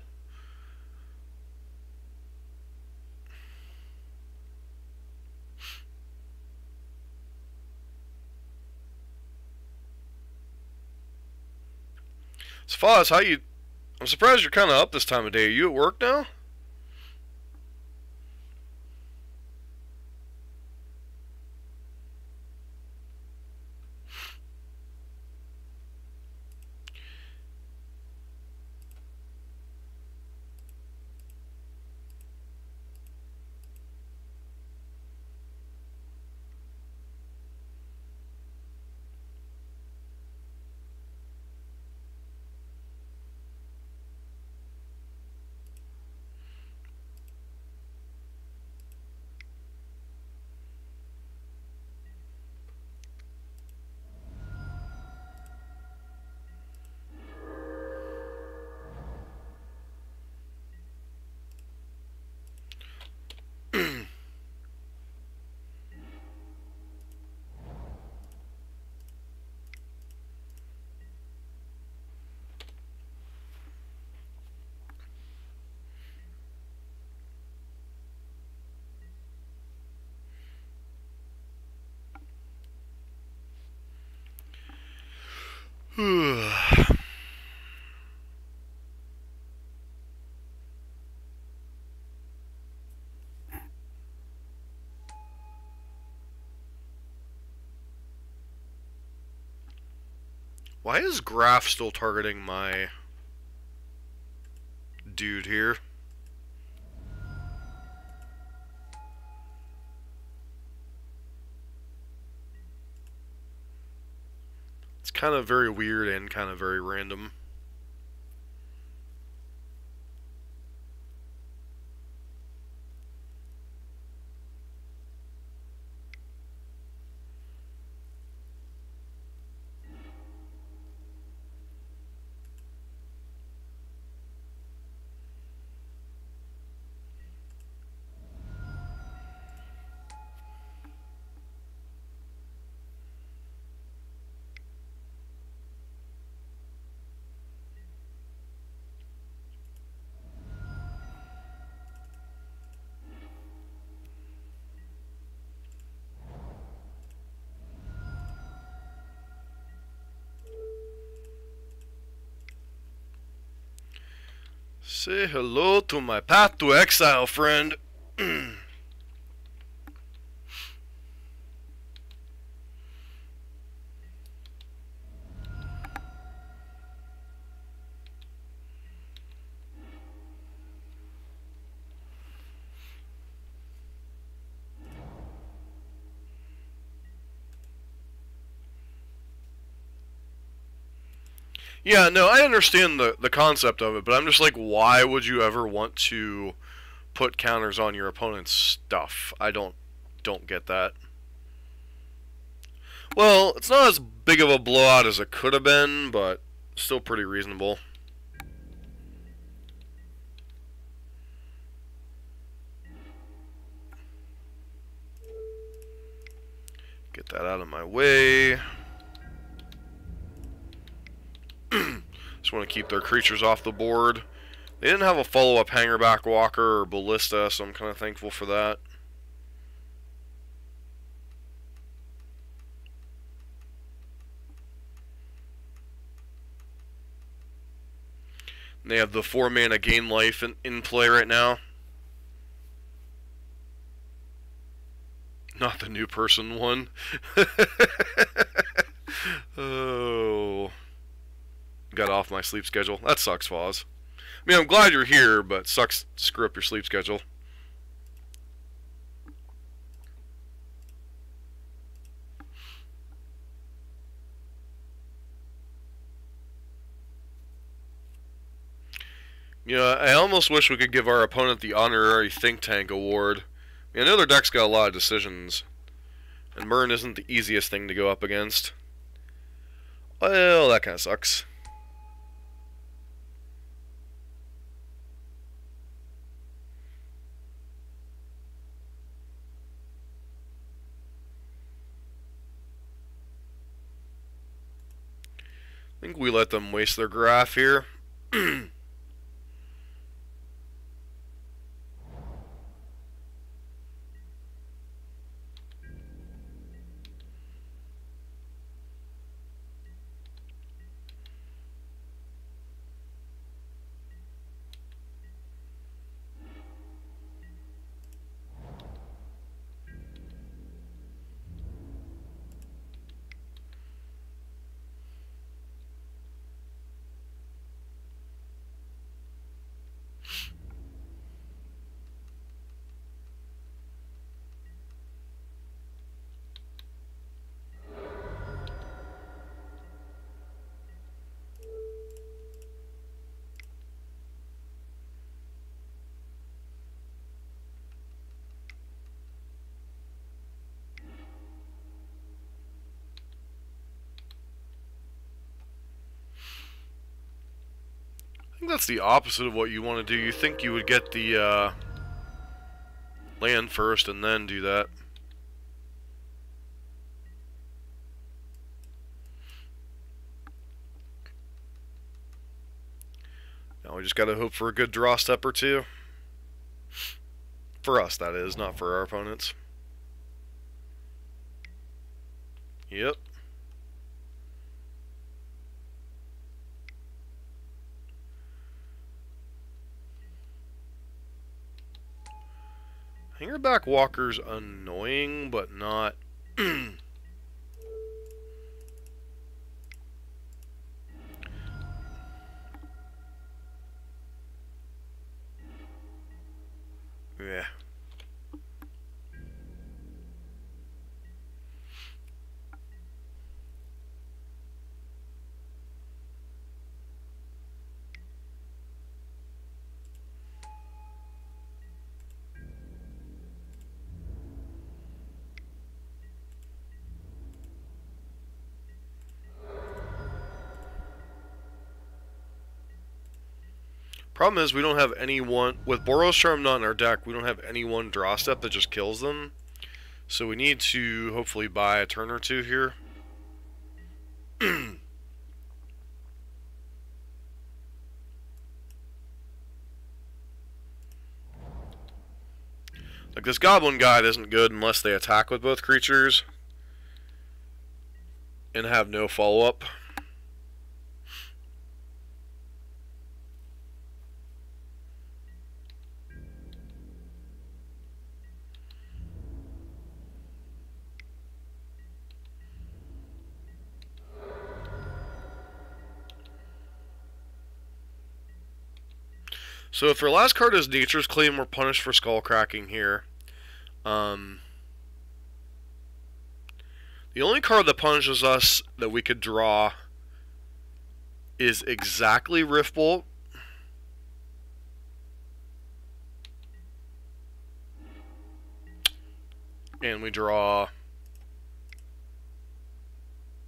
So, Foz, I'm surprised you're kind of up this time of day. Are you at work now? Why is Graf still targeting my dude here? It's kind of very weird and kind of very random. Say hello to my path to exile, friend. Yeah, no, I understand the concept of it, but I'm just like, why would you ever want to put counters on your opponent's stuff? I don't get that. Well, it's not as big of a blowout as it could have been, but still pretty reasonable. Get that out of my way. Just want to keep their creatures off the board. They didn't have a follow-up Hangerback Walker or Ballista, so I'm kind of thankful for that. And they have the 4-mana gain life in play right now. Not the new person one. Oh. Got off my sleep schedule. That sucks, Foz. I mean, I'm glad you're here, but sucks to screw up your sleep schedule. You know, I almost wish we could give our opponent the honorary think tank award. I know their deck's got a lot of decisions, and Burn isn't the easiest thing to go up against. Well, that kind of sucks. I think we let them waste their graph here. I think that's the opposite of what you want to do. You think you would get the land first and then do that. Now we just gotta hope for a good draw step or two. For us, that is, not for our opponents. Yep. Hangerback Walker's annoying, but not... Yeah. Problem is, we don't have anyone... With Boros Charm not in our deck, we don't have any one draw step that just kills them. So we need to hopefully buy a turn or two here. Like, this Goblin Guide isn't good unless they attack with both creatures and have no follow-up. So if your last card is Nature's Claim, we're punished for skull cracking here. The only card that punishes us that we could draw is exactly Riftbolt. And we draw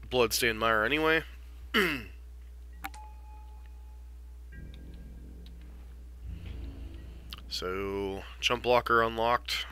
Bloodstained Mire anyway. So, Jump Blocker unlocked.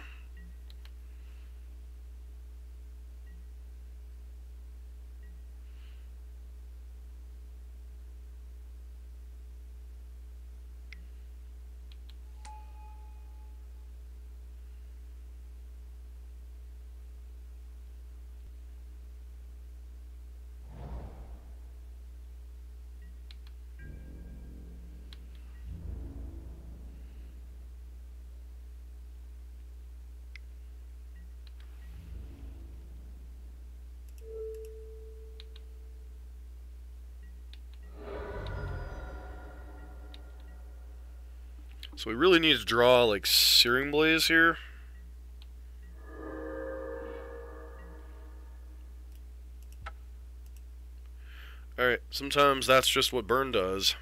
So we really need to draw, like, Searing Blaze here. Alright, sometimes that's just what Burn does.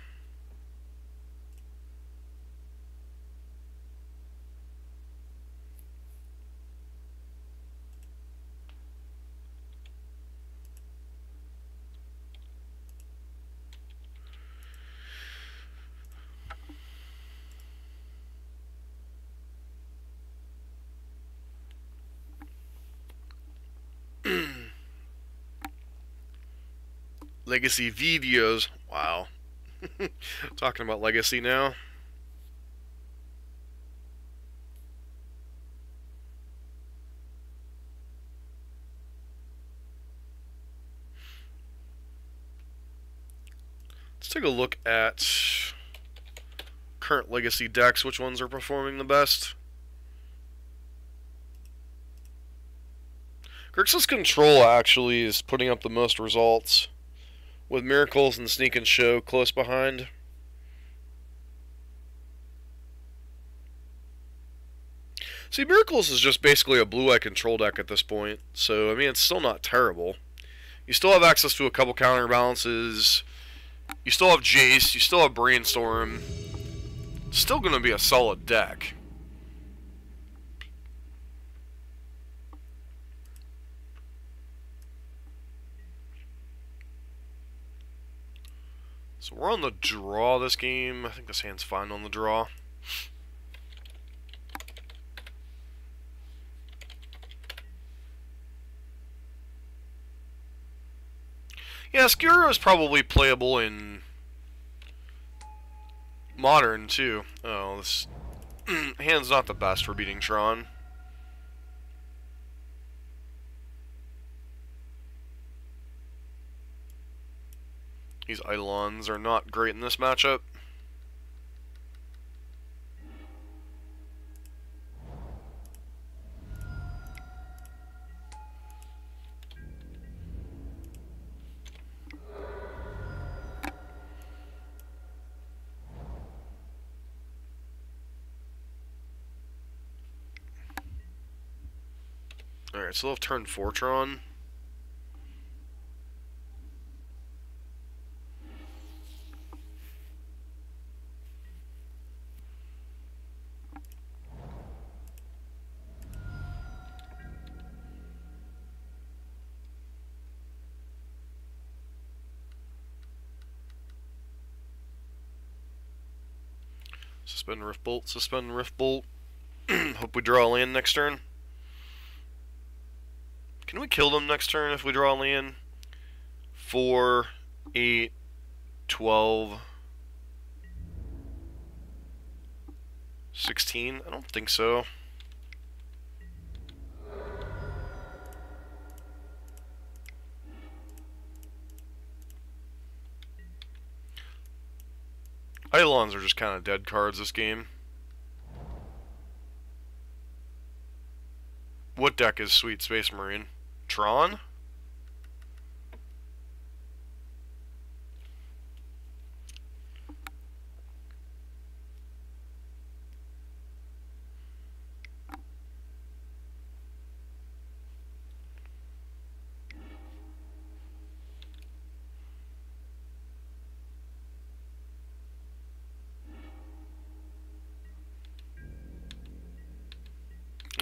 Legacy videos. Wow. Talking about Legacy now. Let's take a look at current Legacy decks. Which ones are performing the best? Grixis Control actually is putting up the most results, with Miracles and Sneak and Show close behind. See, Miracles is just basically a blue-eye control deck at this point, so, I mean, it's still not terrible. You still have access to a couple counterbalances. You still have Jace. You still have Brainstorm. Still going to be a solid deck. So we're on the draw this game. I think this hand's fine on the draw. Yeah, Skiro is probably playable in Modern, too. Oh, this hand's not the best for beating Tron. These Eidolons are not great in this matchup. Alright, so they'll have turn 4 Tron. Suspend Riftbolt, suspend Riftbolt. Hope we draw a land next turn. Can we kill them next turn if we draw a land? 4, 8, 12, 16? I don't think so. Eidolons are just kind of dead cards this game. What deck is Sweet Space Marine? Tron?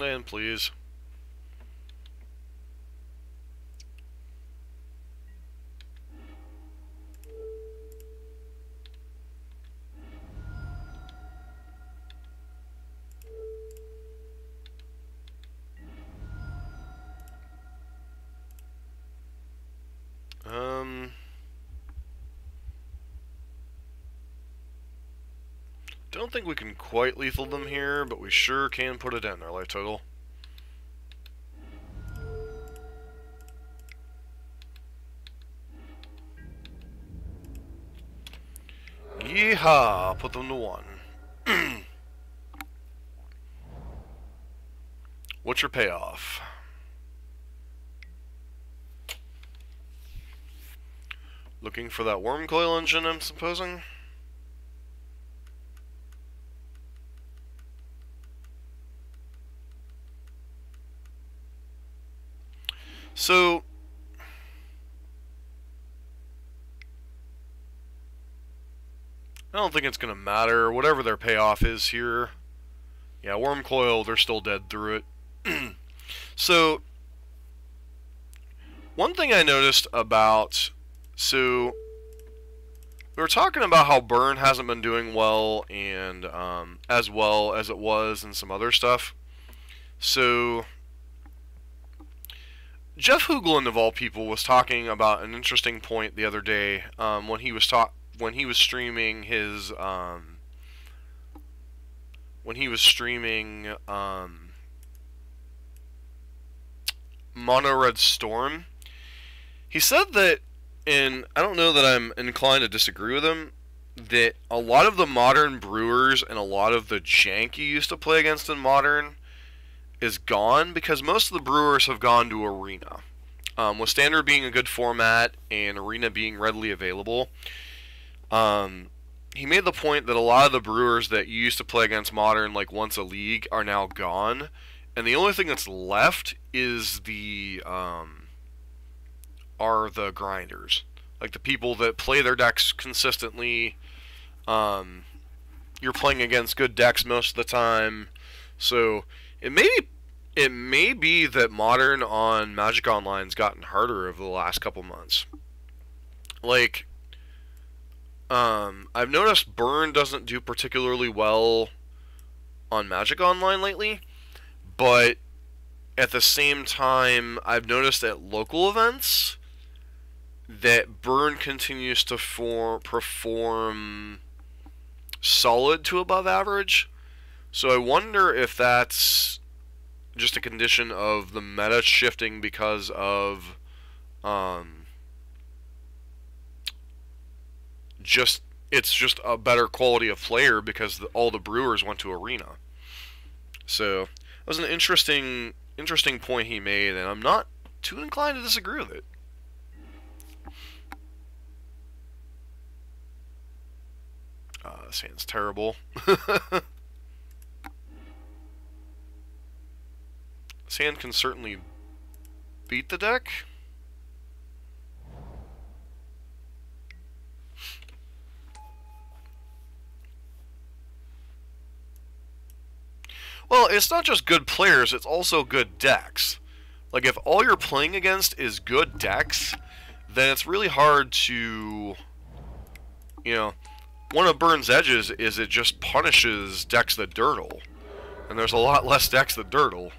And please. Don't think we can quite lethal them here, but we sure can put it in our life total. Yeehaw! Put them to 1. What's your payoff? Looking for that worm coil engine, I'm supposing? So, I don't think it's going to matter. Whatever their payoff is here. Yeah, worm coil, they're still dead through it. So, one thing I noticed about... So, we were talking about how Burn hasn't been doing well, and as well as it was, and some other stuff. So, Jeff Hoogland, of all people, was talking about an interesting point the other day when he was streaming his Mono Red Storm. He said that, and I don't know that I'm inclined to disagree with him, that a lot of the modern brewers and a lot of the jank you used to play against in Modern is gone because most of the brewers have gone to Arena. With Standard being a good format and Arena being readily available, he made the point that a lot of the brewers that you used to play against Modern like once a league are now gone, and the only thing that's left is the grinders, like the people that play their decks consistently. You're playing against good decks most of the time, so it may be that Modern on Magic Online's gotten harder over the last couple months. Like, I've noticed Burn doesn't do particularly well on Magic Online lately, but at the same time, I've noticed at local events that Burn continues to perform solid to above average. So I wonder if that's just a condition of the meta shifting because of it's just a better quality of player because all the brewers went to Arena. So that was an interesting point he made, and I'm not too inclined to disagree with it. This hand's terrible. This hand can certainly beat the deck. Well, it's not just good players, it's also good decks. Like, if all you're playing against is good decks, then it's really hard to, one of Burn's edges is it just punishes decks that dirtle. And there's a lot less decks that dirtle.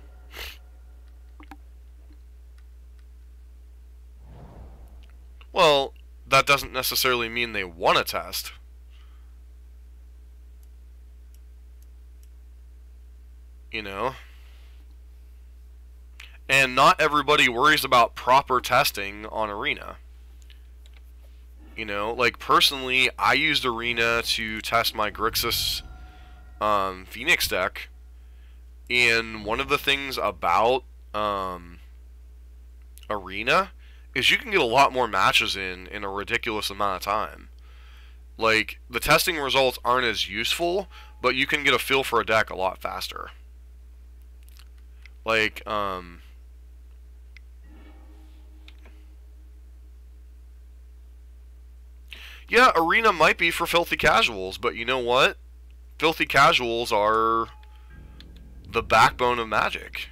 Well, that doesn't necessarily mean they want to test. And not everybody worries about proper testing on Arena. Like, personally, I used Arena to test my Grixis Phoenix deck, and one of the things about Arena is you can get a lot more matches in a ridiculous amount of time. Like, the testing results aren't as useful, but you can get a feel for a deck a lot faster. Like, yeah, Arena might be for filthy casuals, but you know what? Filthy casuals are the backbone of Magic.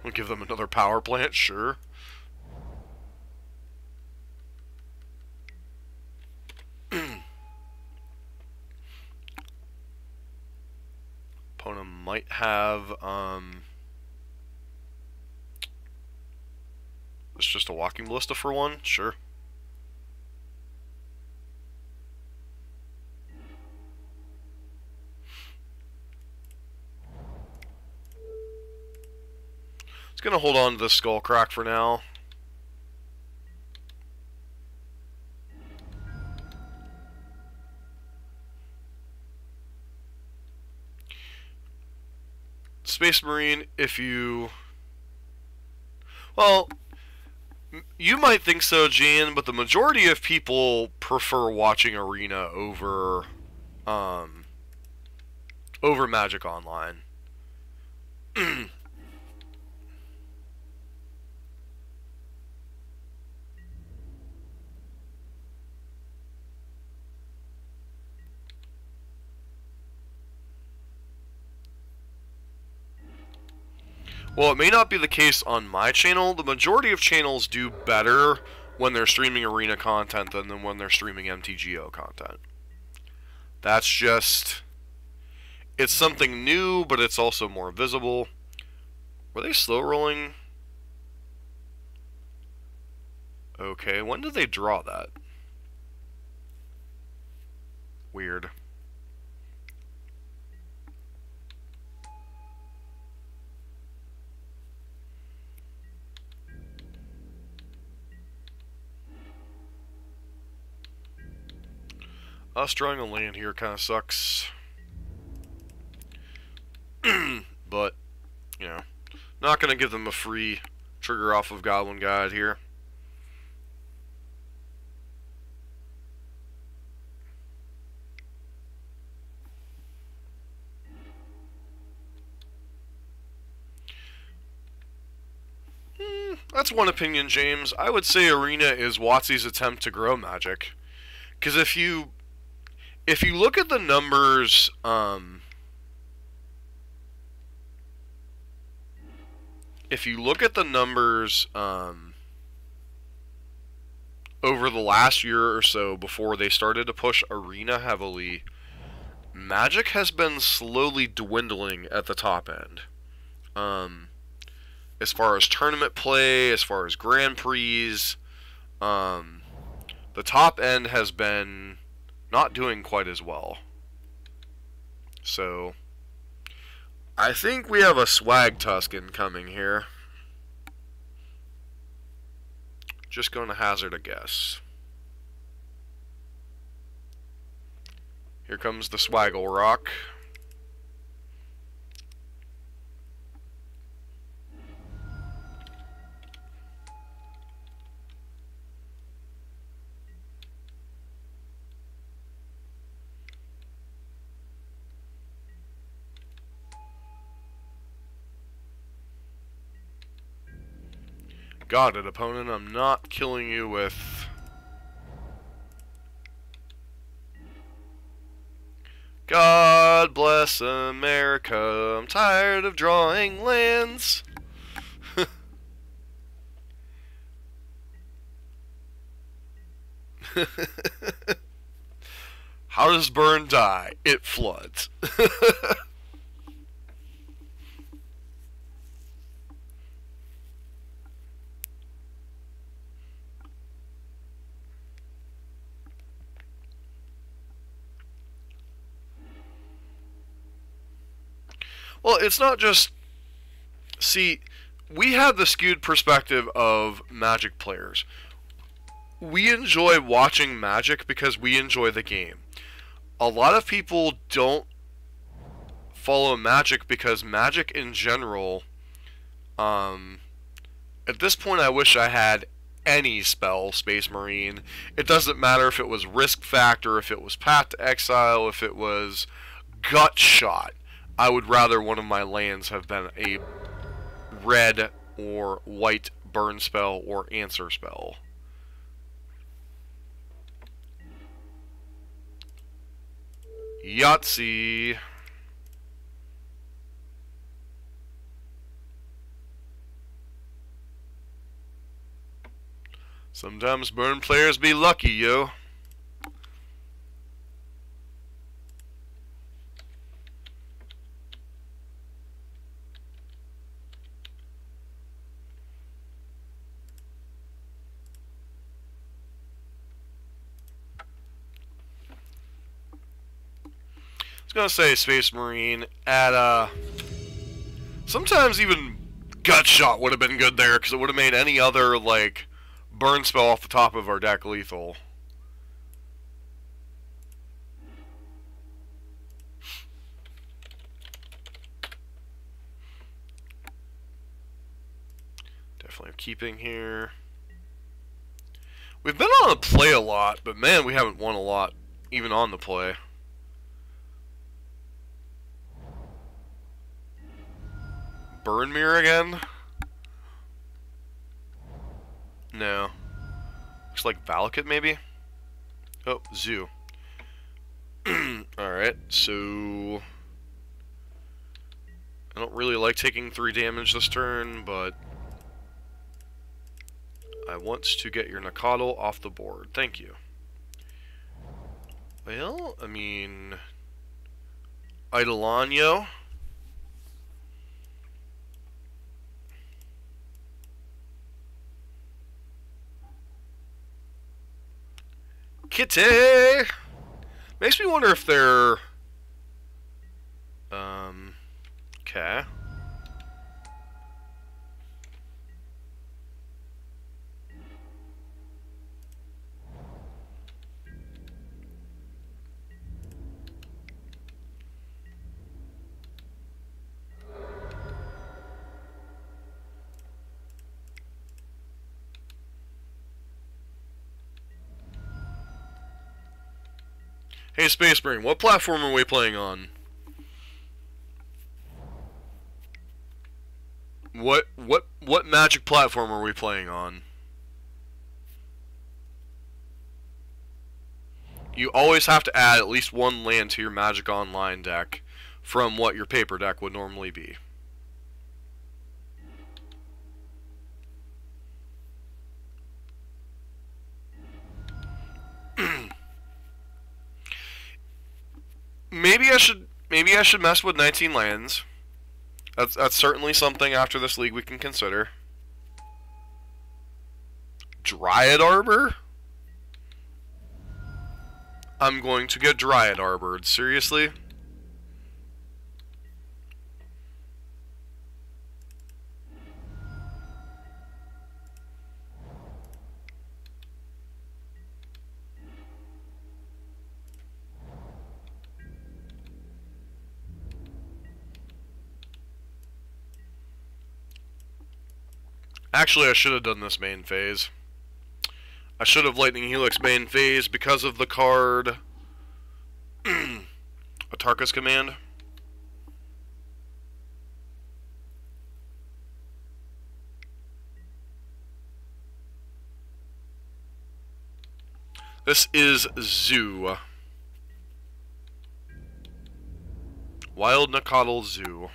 We'll give them another power plant, sure. Opponent might have, it's just a walking ballista for one, sure. It's gonna hold on to the skull crack for now. Space Marine, if you... Well, you might think so, Jan, but the majority of people prefer watching Arena over Magic Online. Well, it may not be the case on my channel. The majority of channels do better when they're streaming Arena content than when they're streaming MTGO content. That's just... It's something new, but it's also more visible. Were they slow rolling? Okay, when did they draw that? Weird. Us drawing a land here kind of sucks. But, you know, not going to give them a free trigger off of Goblin Guide here. That's one opinion, James. I would say Arena is WotC's attempt to grow Magic. Because if you look at the numbers, over the last year or so before they started to push Arena heavily, Magic has been slowly dwindling at the top end. As far as tournament play, as far as Grand Prix, the top end has been not doing quite as well. So, I think we have a Swag Tuscan coming here. Just going to hazard a guess. Here comes the Swaggle Rock. Got it, opponent. I'm not killing you with... God bless America. I'm tired of drawing lands. How does Burn die? It floods. Well, it's not just... See, we have the skewed perspective of Magic players. We enjoy watching Magic because we enjoy the game. A lot of people don't follow Magic because Magic in general... at this point, I wish I had any spell, Space Marine. It doesn't matter if it was Risk Factor, if it was Path to Exile, if it was Gut Shot. I would rather one of my lands have been a red or white burn spell or answer spell. Yahtzee. Sometimes burn players be lucky, yo. I was gonna say Space Marine at sometimes even Gut Shot would have been good there because it would have made any other like burn spell off the top of our deck lethal. Definitely keeping here. We've been on the play a lot, but man, we haven't won a lot even on the play. Burn Mirror again? No. Looks like Valakut, maybe? Oh, Zoo. Alright, so... I don't really like taking 3 damage this turn, but... I want to get your Nakatl off the board. Thank you. Well, I mean... Eidolon. Kitty! Makes me wonder if they're... Okay. Hey, Space Marine, what platform are we playing on? What Magic platform are we playing on? You always have to add at least 1 land to your Magic Online deck from what your paper deck would normally be. Maybe I should mess with 19 lands. That's certainly something after this league we can consider. Dryad Arbor? I'm going to get Dryad Arbored. Seriously? Actually, I should have done this main phase. I should have Lightning Helix main phase because of the card Atarka's Command. This is Zoo. Wild Nakatl Zoo.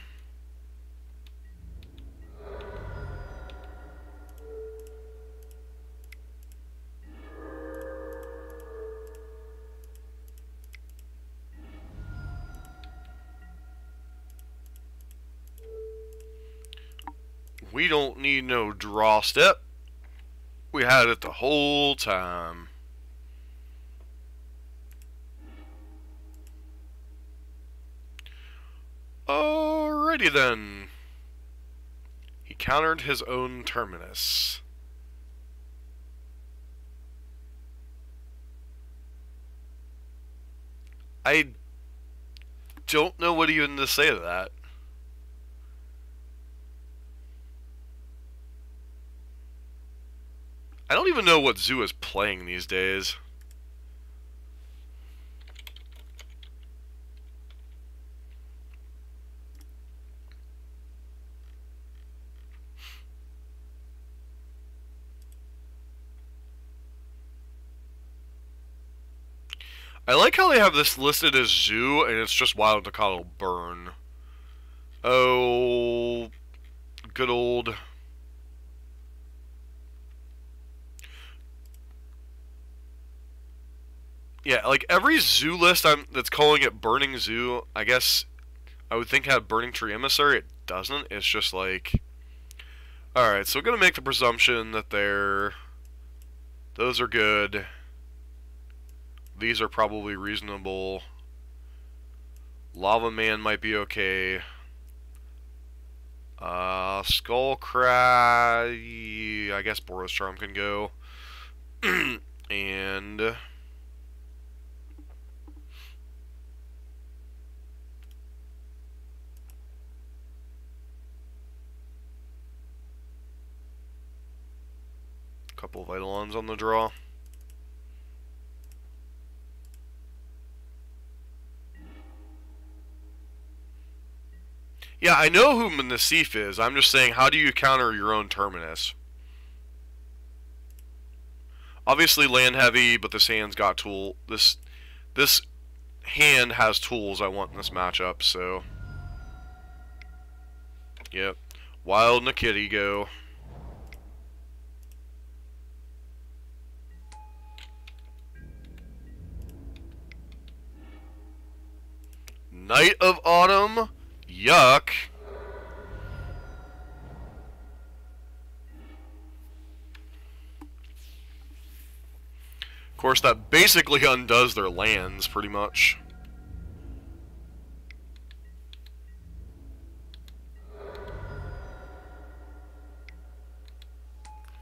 We don't need no draw step. We had it the whole time. Alrighty then. He countered his own Terminus. I don't know what even to say to that. I don't even know what Zoo is playing these days. I like how they have this listed as zoo, and it's just Wild Decadal Burn. Oh, good old... Yeah, like every zoo list that's calling it Burning Zoo, I guess I would think had Burning Tree Emissary. It doesn't. It's just like... Alright, so we're going to make the presumption that those are good. These are probably reasonable. Lava Man might be okay. Skullcrag... I guess Boros Charm can go. And... couple of Eidolons on the draw. Yeah, I know who Nassif is. I'm just saying, how do you counter your own Terminus? Obviously land heavy, but this hand's got tool. This hand has tools I want in this matchup, so... Yep. Wild Nikitty go. Night of Autumn? Yuck. Of course, that basically undoes their lands, pretty much.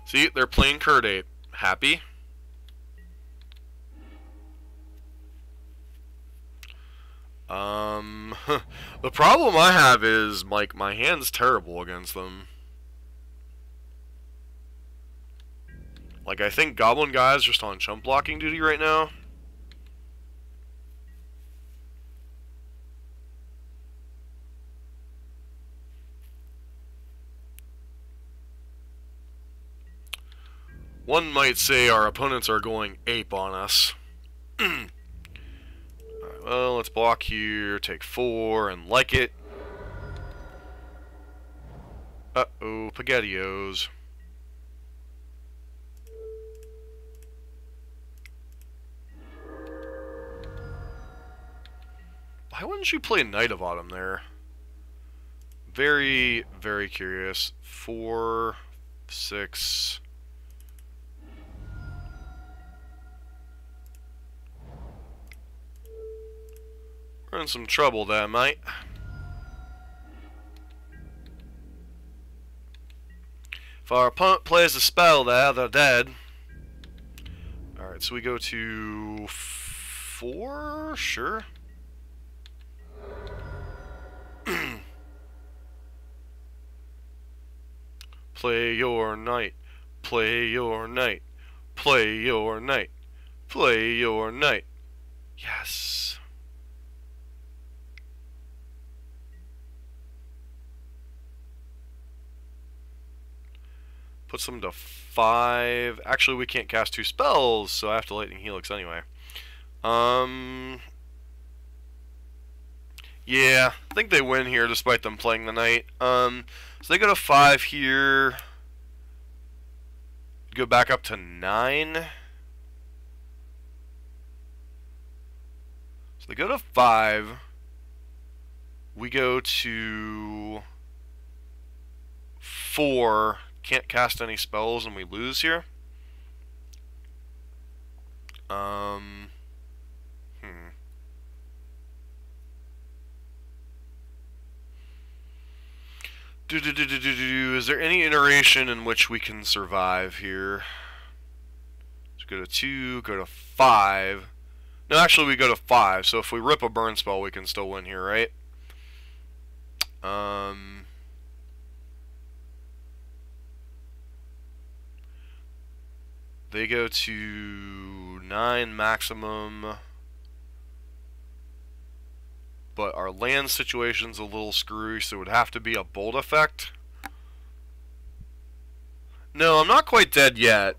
See, they're playing Kurt-Ape. Happy? The problem I have is, like, my hand's terrible against them. Like, I think Goblin Guy's just on chump blocking duty right now. One might say our opponents are going ape on us. Alright, well, let's block here, take 4, and like it. Uh-oh, Spaghettios. Why wouldn't you play Night of Autumn there? Very, very curious. 4, 6... We're in some trouble there, mate. If our opponent plays a spell there, they're dead. Alright, so we go to 4? Sure. Play your knight. Play your knight. Play your knight. Play your knight. Yes. Puts them to 5. Actually, we can't cast 2 spells, so I have to Lightning Helix anyway. Yeah, I think they win here despite them playing the knight. So they go to 5 here. Go back up to 9. So they go to 5. We go to 4. Can't cast any spells and we lose here. Is there any iteration in which we can survive here? Let's go to 2, go to 5. No, actually we go to 5, so if we rip a burn spell we can still win here, right? They go to 9 maximum. But our land situation's a little screwy, so it would have to be a bolt effect. No, I'm not quite dead yet.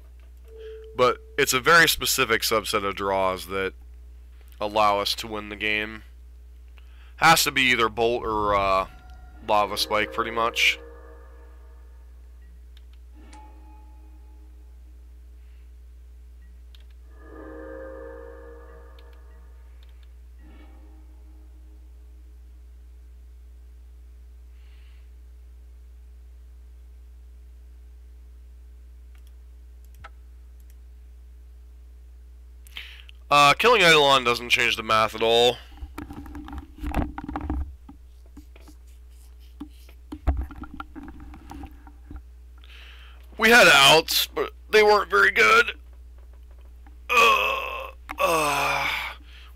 But it's a very specific subset of draws that allow us to win the game. Has to be either Bolt or Lava Spike, pretty much. Killing Eidolon doesn't change the math at all. We had outs, but they weren't very good.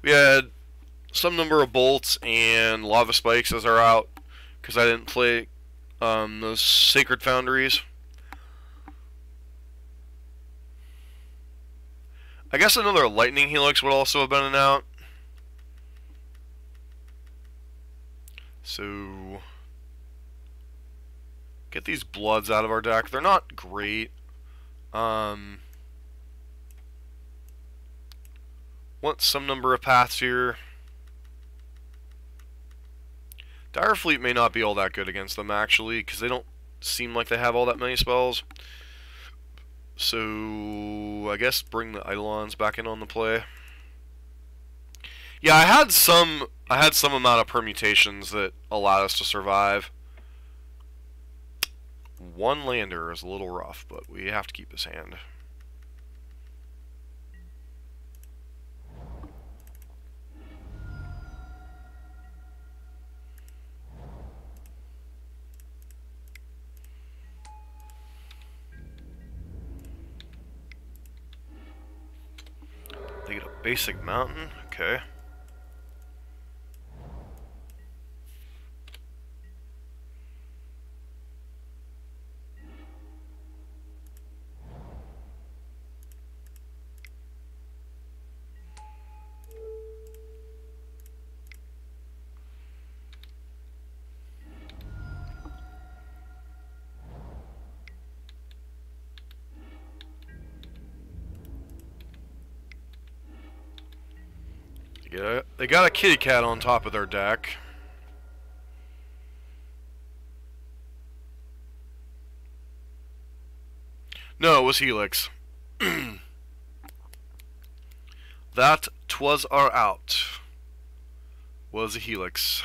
We had some number of bolts and lava spikes as our out, because I didn't play those sacred foundries. I guess another lightning helix would also have been an out. So get these bloods out of our deck. They're not great. Want some number of paths here. Dire Fleet may not be all that good against them, actually, because they don't seem like they have all that many spells. So I guess bring the Eidolons back in on the play. Yeah, I had some amount of permutations that allowed us to survive. One lander is a little rough, but we have to keep his hand. They get a basic mountain, okay. They got a kitty cat on top of their deck. No, it was Helix. That twas our out. Was a Helix.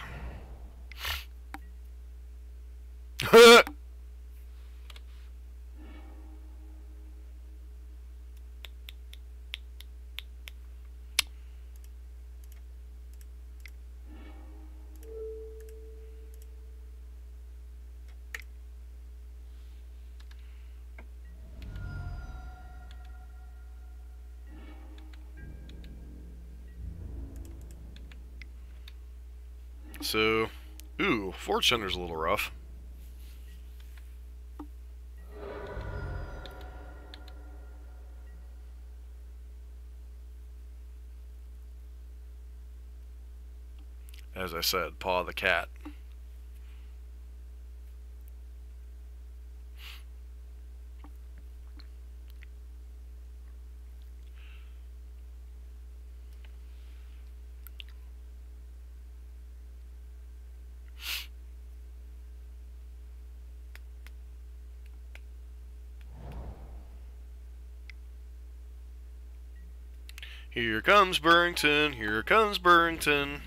So, ooh, Fortunder's a little rough. As I said, paw the cat. Here comes Burrington, here comes Burrington.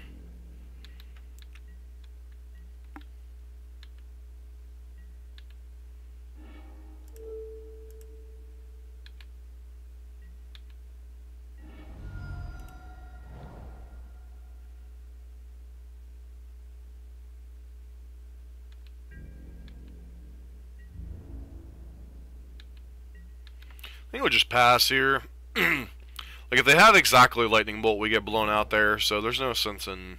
I think we'll just pass here. Like, if they have exactly Lightning Bolt, we get blown out there, so there's no sense in...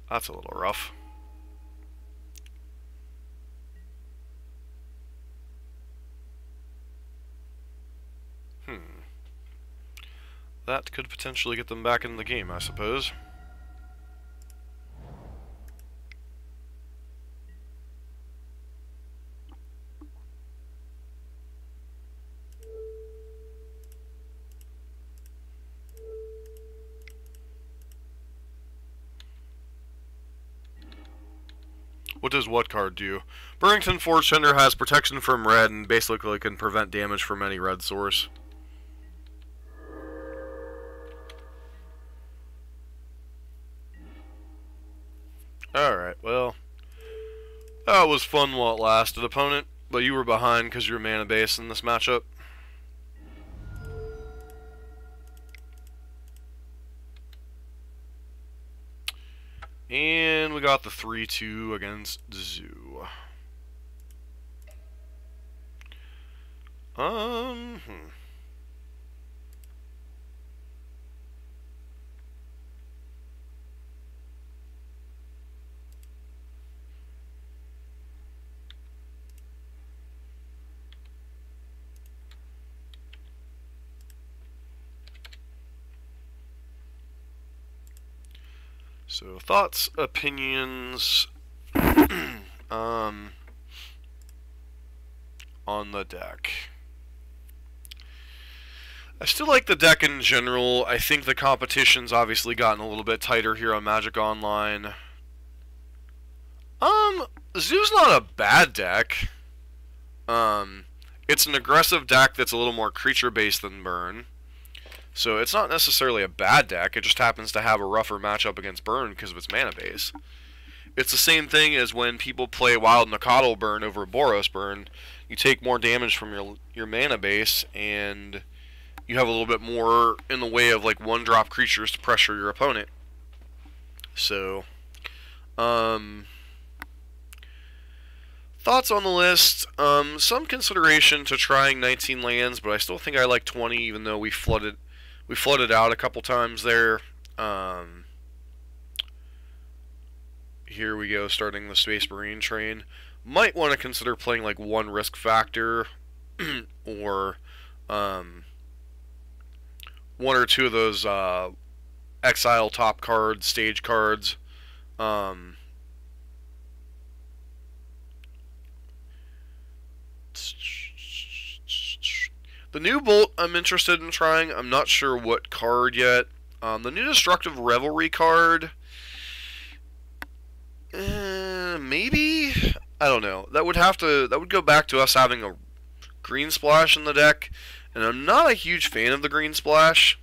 That's a little rough. That could potentially get them back in the game, I suppose. What does what card do? Burrington Forge Tender has protection from red and basically can prevent damage from any red source. Alright, well, that was fun while it lasted, opponent, but you were behind because you were mana base in this matchup. And we got the 3-2 against Zoo. So, thoughts, opinions, on the deck. I still like the deck in general. I think the competition's obviously gotten a little bit tighter here on Magic Online. Zoo's not a bad deck. It's an aggressive deck that's a little more creature-based than Burn. So it's not necessarily a bad deck, it just happens to have a rougher matchup against Burn because of its mana base. It's the same thing as when people play Wild Nacatl Burn over Boros Burn. You take more damage from your mana base, and you have a little bit more in the way of like one-drop creatures to pressure your opponent. So, thoughts on the list, some consideration to trying 19 lands, but I still think I like 20 even though we flooded out a couple times there. Here we go, starting the Space Marine train. Might want to consider playing like one Risk Factor or one or two of those Exile top cards, stage cards. The new Bolt I'm interested in trying. I'm not sure what card yet. The new Destructive Revelry card, maybe? I don't know. That would go back to us having a green splash in the deck, and I'm not a huge fan of the green splash,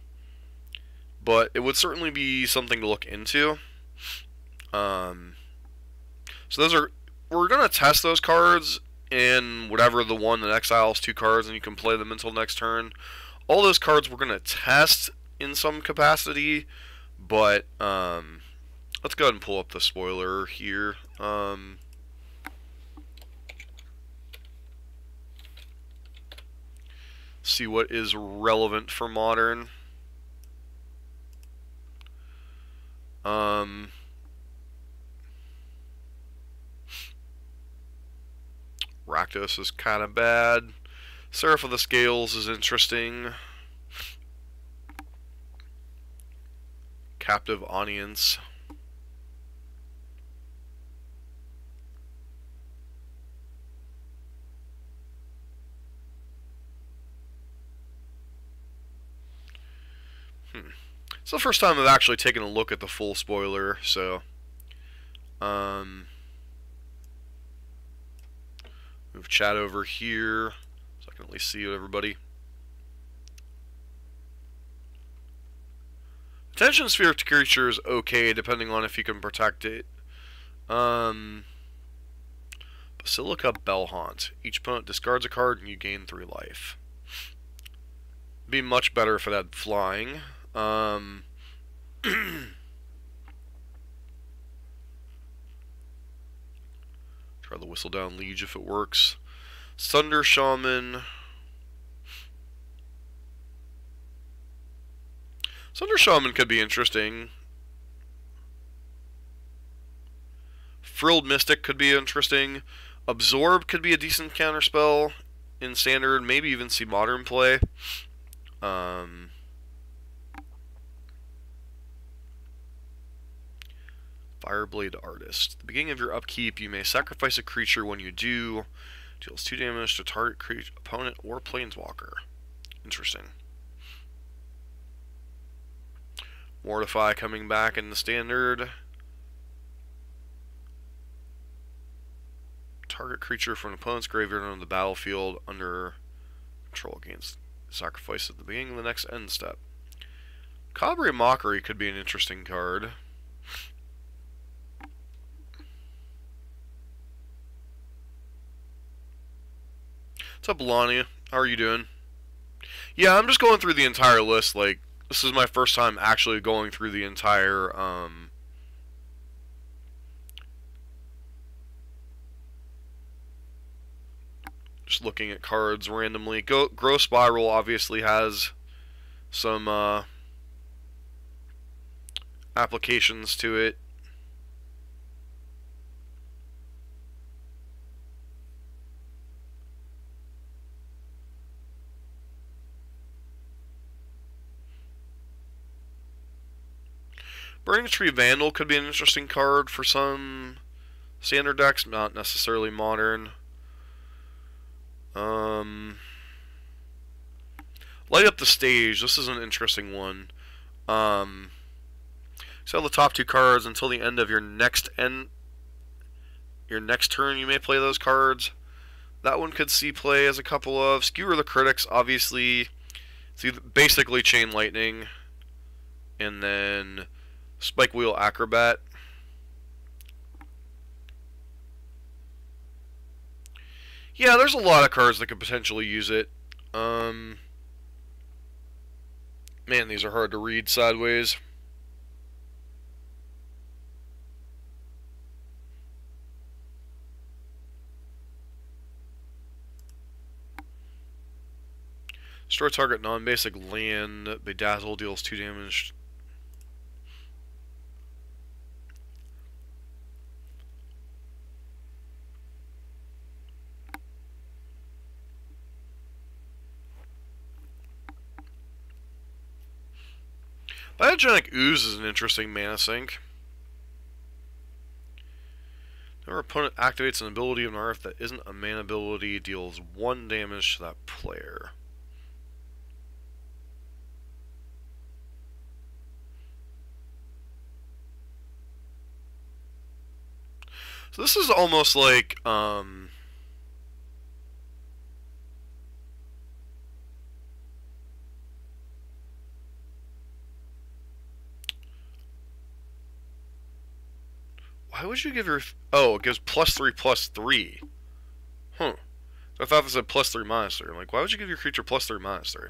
but it would certainly be something to look into. So we're gonna test those cards in whatever the one that exiles 2 cards and you can play them until next turn. All those cards we're gonna test in some capacity, but let's go ahead and pull up the spoiler here. See what is relevant for Modern. Rakdos is kind of bad. Seraph of the Scales is interesting. Captive Audience. It's the first time I've actually taken a look at the full spoiler, so move chat over here so I can at least see everybody. Attention Sphere to creature is okay depending on if you can protect it. Basilica Bellhaunt. Each opponent discards a card and you gain 3 life. Be much better if it had flying. Try the Whistledown Liege if it works. Thunder Shaman. Thunder Shaman could be interesting. Frilled Mystic could be interesting. Absorb could be a decent counterspell in Standard, maybe even see Modern play. Fireblade Artist. At the beginning of your upkeep, you may sacrifice a creature. When you do, deals 2 damage to target creature, opponent, or planeswalker. Interesting. Mortify coming back in the Standard. target creature from an opponent's graveyard on the battlefield under control against sacrifice at the beginning of the next end step. Cabre Mockery could be an interesting card. What's up, Lonnie? How are you doing? Yeah, I'm just going through the entire list. Like, this is my first time actually going through the entire, just looking at cards randomly. Grow Spiral obviously has some, applications to it. Burning Tree Vandal could be an interesting card for some standard decks, not necessarily modern. Light Up the Stage. This is an interesting one. Sell the top 2 cards until the end of your next turn. You may play those cards. That one could see play as a couple of. Skewer the Critics. Obviously, it's basically Chain Lightning, and then Spike Wheel Acrobat. Yeah, there's a lot of cards that could potentially use it. Man, these are hard to read sideways. Destroy target non-basic land. Bedazzle deals 2 damage. Biogenic Ooze is an interesting mana sink. Whenever opponent activates an ability of an RF that isn't a mana ability, deals 1 damage to that player. So this is almost like, why would you give your... Oh, it gives +3/+3. Huh. I thought this said +3/-3. I'm like, why would you give your creature +3/-3?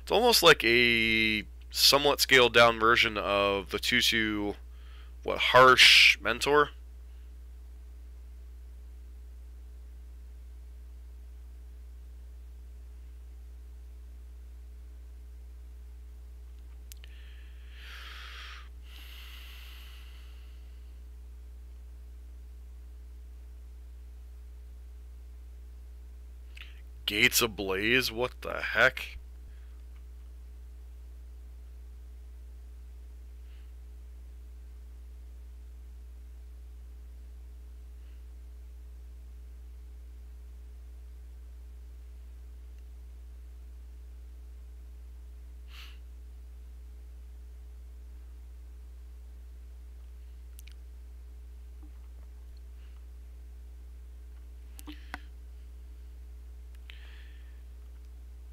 It's almost like a somewhat scaled down version of the 2/2, what, Harsh Mentor? Gates Ablaze? What the heck?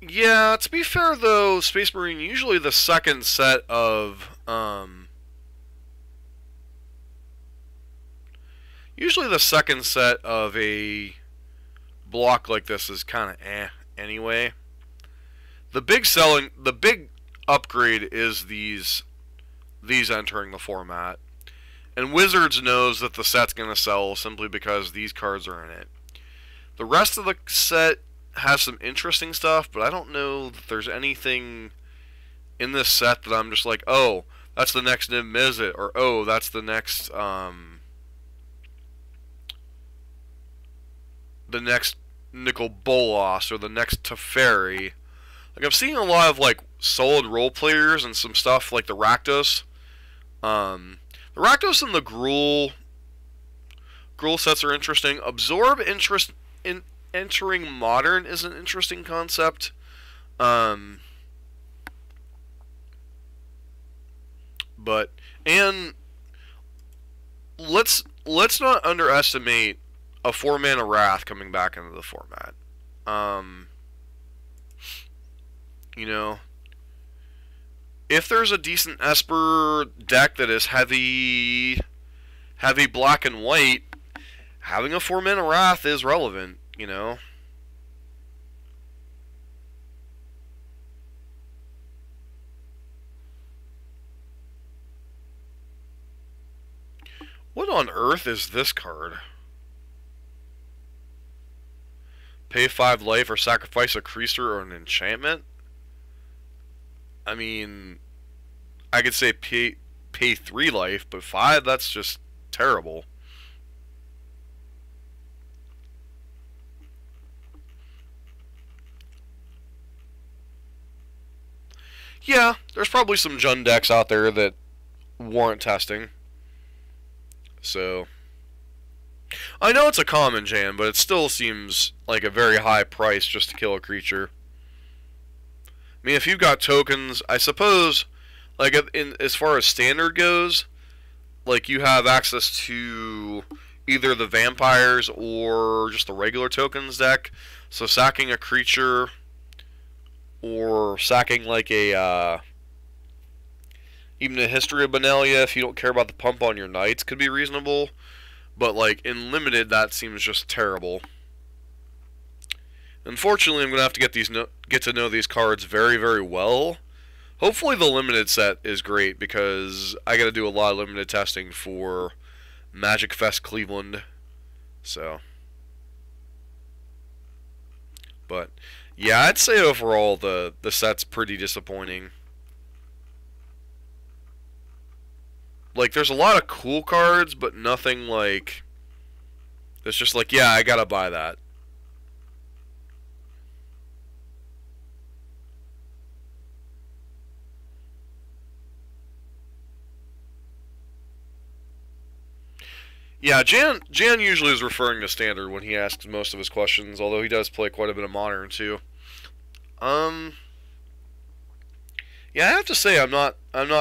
Yeah, to be fair though, Space Marine, usually the second set of, a block like this is kind of anyway. The big upgrade is these entering the format. And Wizards knows that the set's going to sell simply because these cards are in it. The rest of the set has some interesting stuff, but I don't know that there's anything in this set that I'm just like, oh, that's the next Niv Mizzet, or oh, that's the next Nicol Bolas, or the next Teferi. Like, I'm seeing a lot of like solid role players and some stuff like the Rakdos. The Rakdos and the Gruul sets are interesting. Absorb interest in entering Modern is an interesting concept. But and let's not underestimate a 4-mana Wrath coming back into the format. Um, you know, if there's a decent Esper deck that is heavy black and white, having a 4-mana Wrath is relevant, you know. What on earth is this card? Pay 5 life or sacrifice a creature or an enchantment? I mean, I could say pay 3 life, but 5, that's just terrible. Yeah, there's probably some Jund decks out there that warrant testing. So, I know it's a common Jan, but it still seems like a very high price just to kill a creature. I mean, if you've got tokens, I suppose, like as far as standard goes, like you have access to either the vampires or just the regular tokens deck. So sacking a creature or sacking like a even a History of Benalia, if you don't care about the pump on your knights, could be reasonable. But like in limited, that seems just terrible. Unfortunately, I'm gonna have to get to know these cards very, very well. Hopefully, the limited set is great because I got to do a lot of limited testing for Magic Fest Cleveland. So, but yeah, I'd say overall the set's pretty disappointing. Like, there's a lot of cool cards, but nothing like it's just like, yeah, I gotta buy that. Yeah, Jan usually is referring to standard when he asks most of his questions, although he does play quite a bit of modern too. Yeah, I have to say I'm not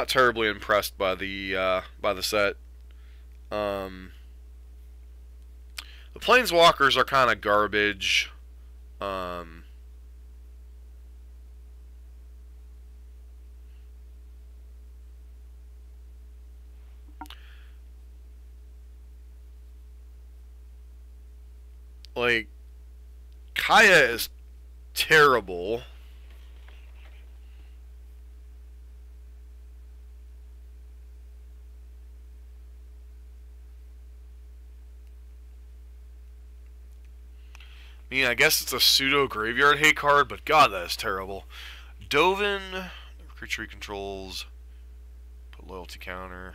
terribly impressed by the set. The Planeswalkers are kind of garbage. Like, Kaya is terrible. I mean, I guess it's a pseudo graveyard hate card, but god, that is terrible. Dovin, creature he controls, put loyalty counter.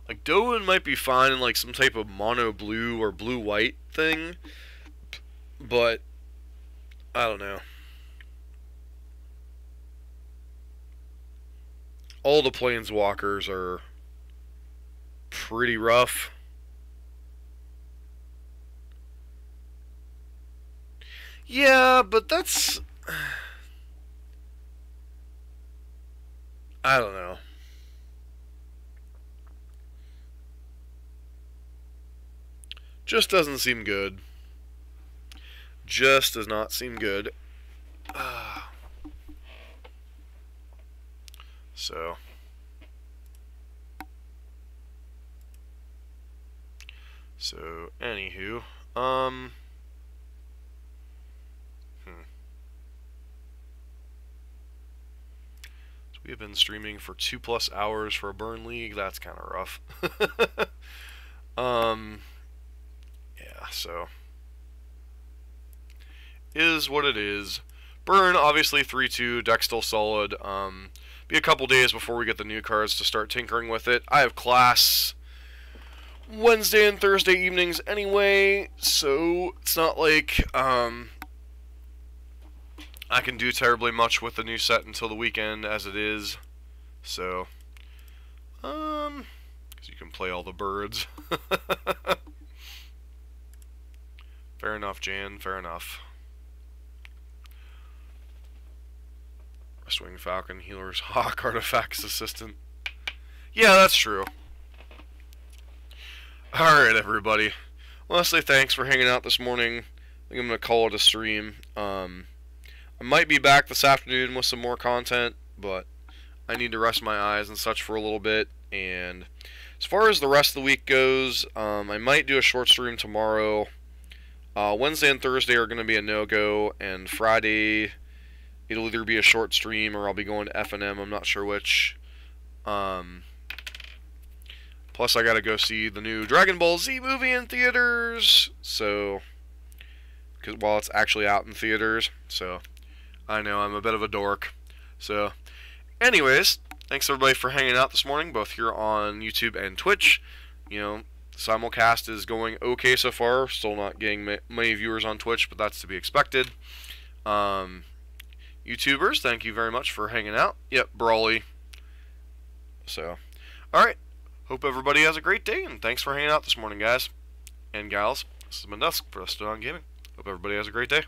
Like, Dovin might be fine in like some type of mono blue or blue white thing, but I don't know. All the Planeswalkers are pretty rough. Yeah, but that's I don't know. Just doesn't seem good. Just does not seem good. So. So, anywho. So we have been streaming for 2+ hours for a Burn League. That's kind of rough. Yeah, so. Is what it is. Burn, obviously 3-2, deck still solid. Be a couple days before we get the new cards to start tinkering with it. I have class Wednesday and Thursday evenings anyway, so it's not like I can do terribly much with the new set until the weekend as it is. So, because you can play all the birds. Fair enough, Jan, fair enough. Wing Falcon, Healer's Hawk, Artifacts Assistant. Yeah, that's true. Alright, everybody. Well, let's say thanks for hanging out this morning. I think I'm going to call it a stream. I might be back this afternoon with some more content, but I need to rest my eyes and such for a little bit. And as far as the rest of the week goes, I might do a short stream tomorrow. Wednesday and Thursday are going to be a no-go, and Friday it'll either be a short stream or I'll be going to F&M. I'm not sure which. Plus, I gotta go see the new Dragon Ball Z movie in theaters. So, while it's actually out in theaters. So, I know I'm a bit of a dork. So, anyways, thanks everybody for hanging out this morning, both here on YouTube and Twitch. You know, simulcast is going okay so far. Still not getting many viewers on Twitch, but that's to be expected. YouTubers, thank you very much for hanging out. Yep, Brawly. So, alright. Hope everybody has a great day, and thanks for hanging out this morning, guys and gals. This has been Dusk for Us Still On Gaming. Hope everybody has a great day.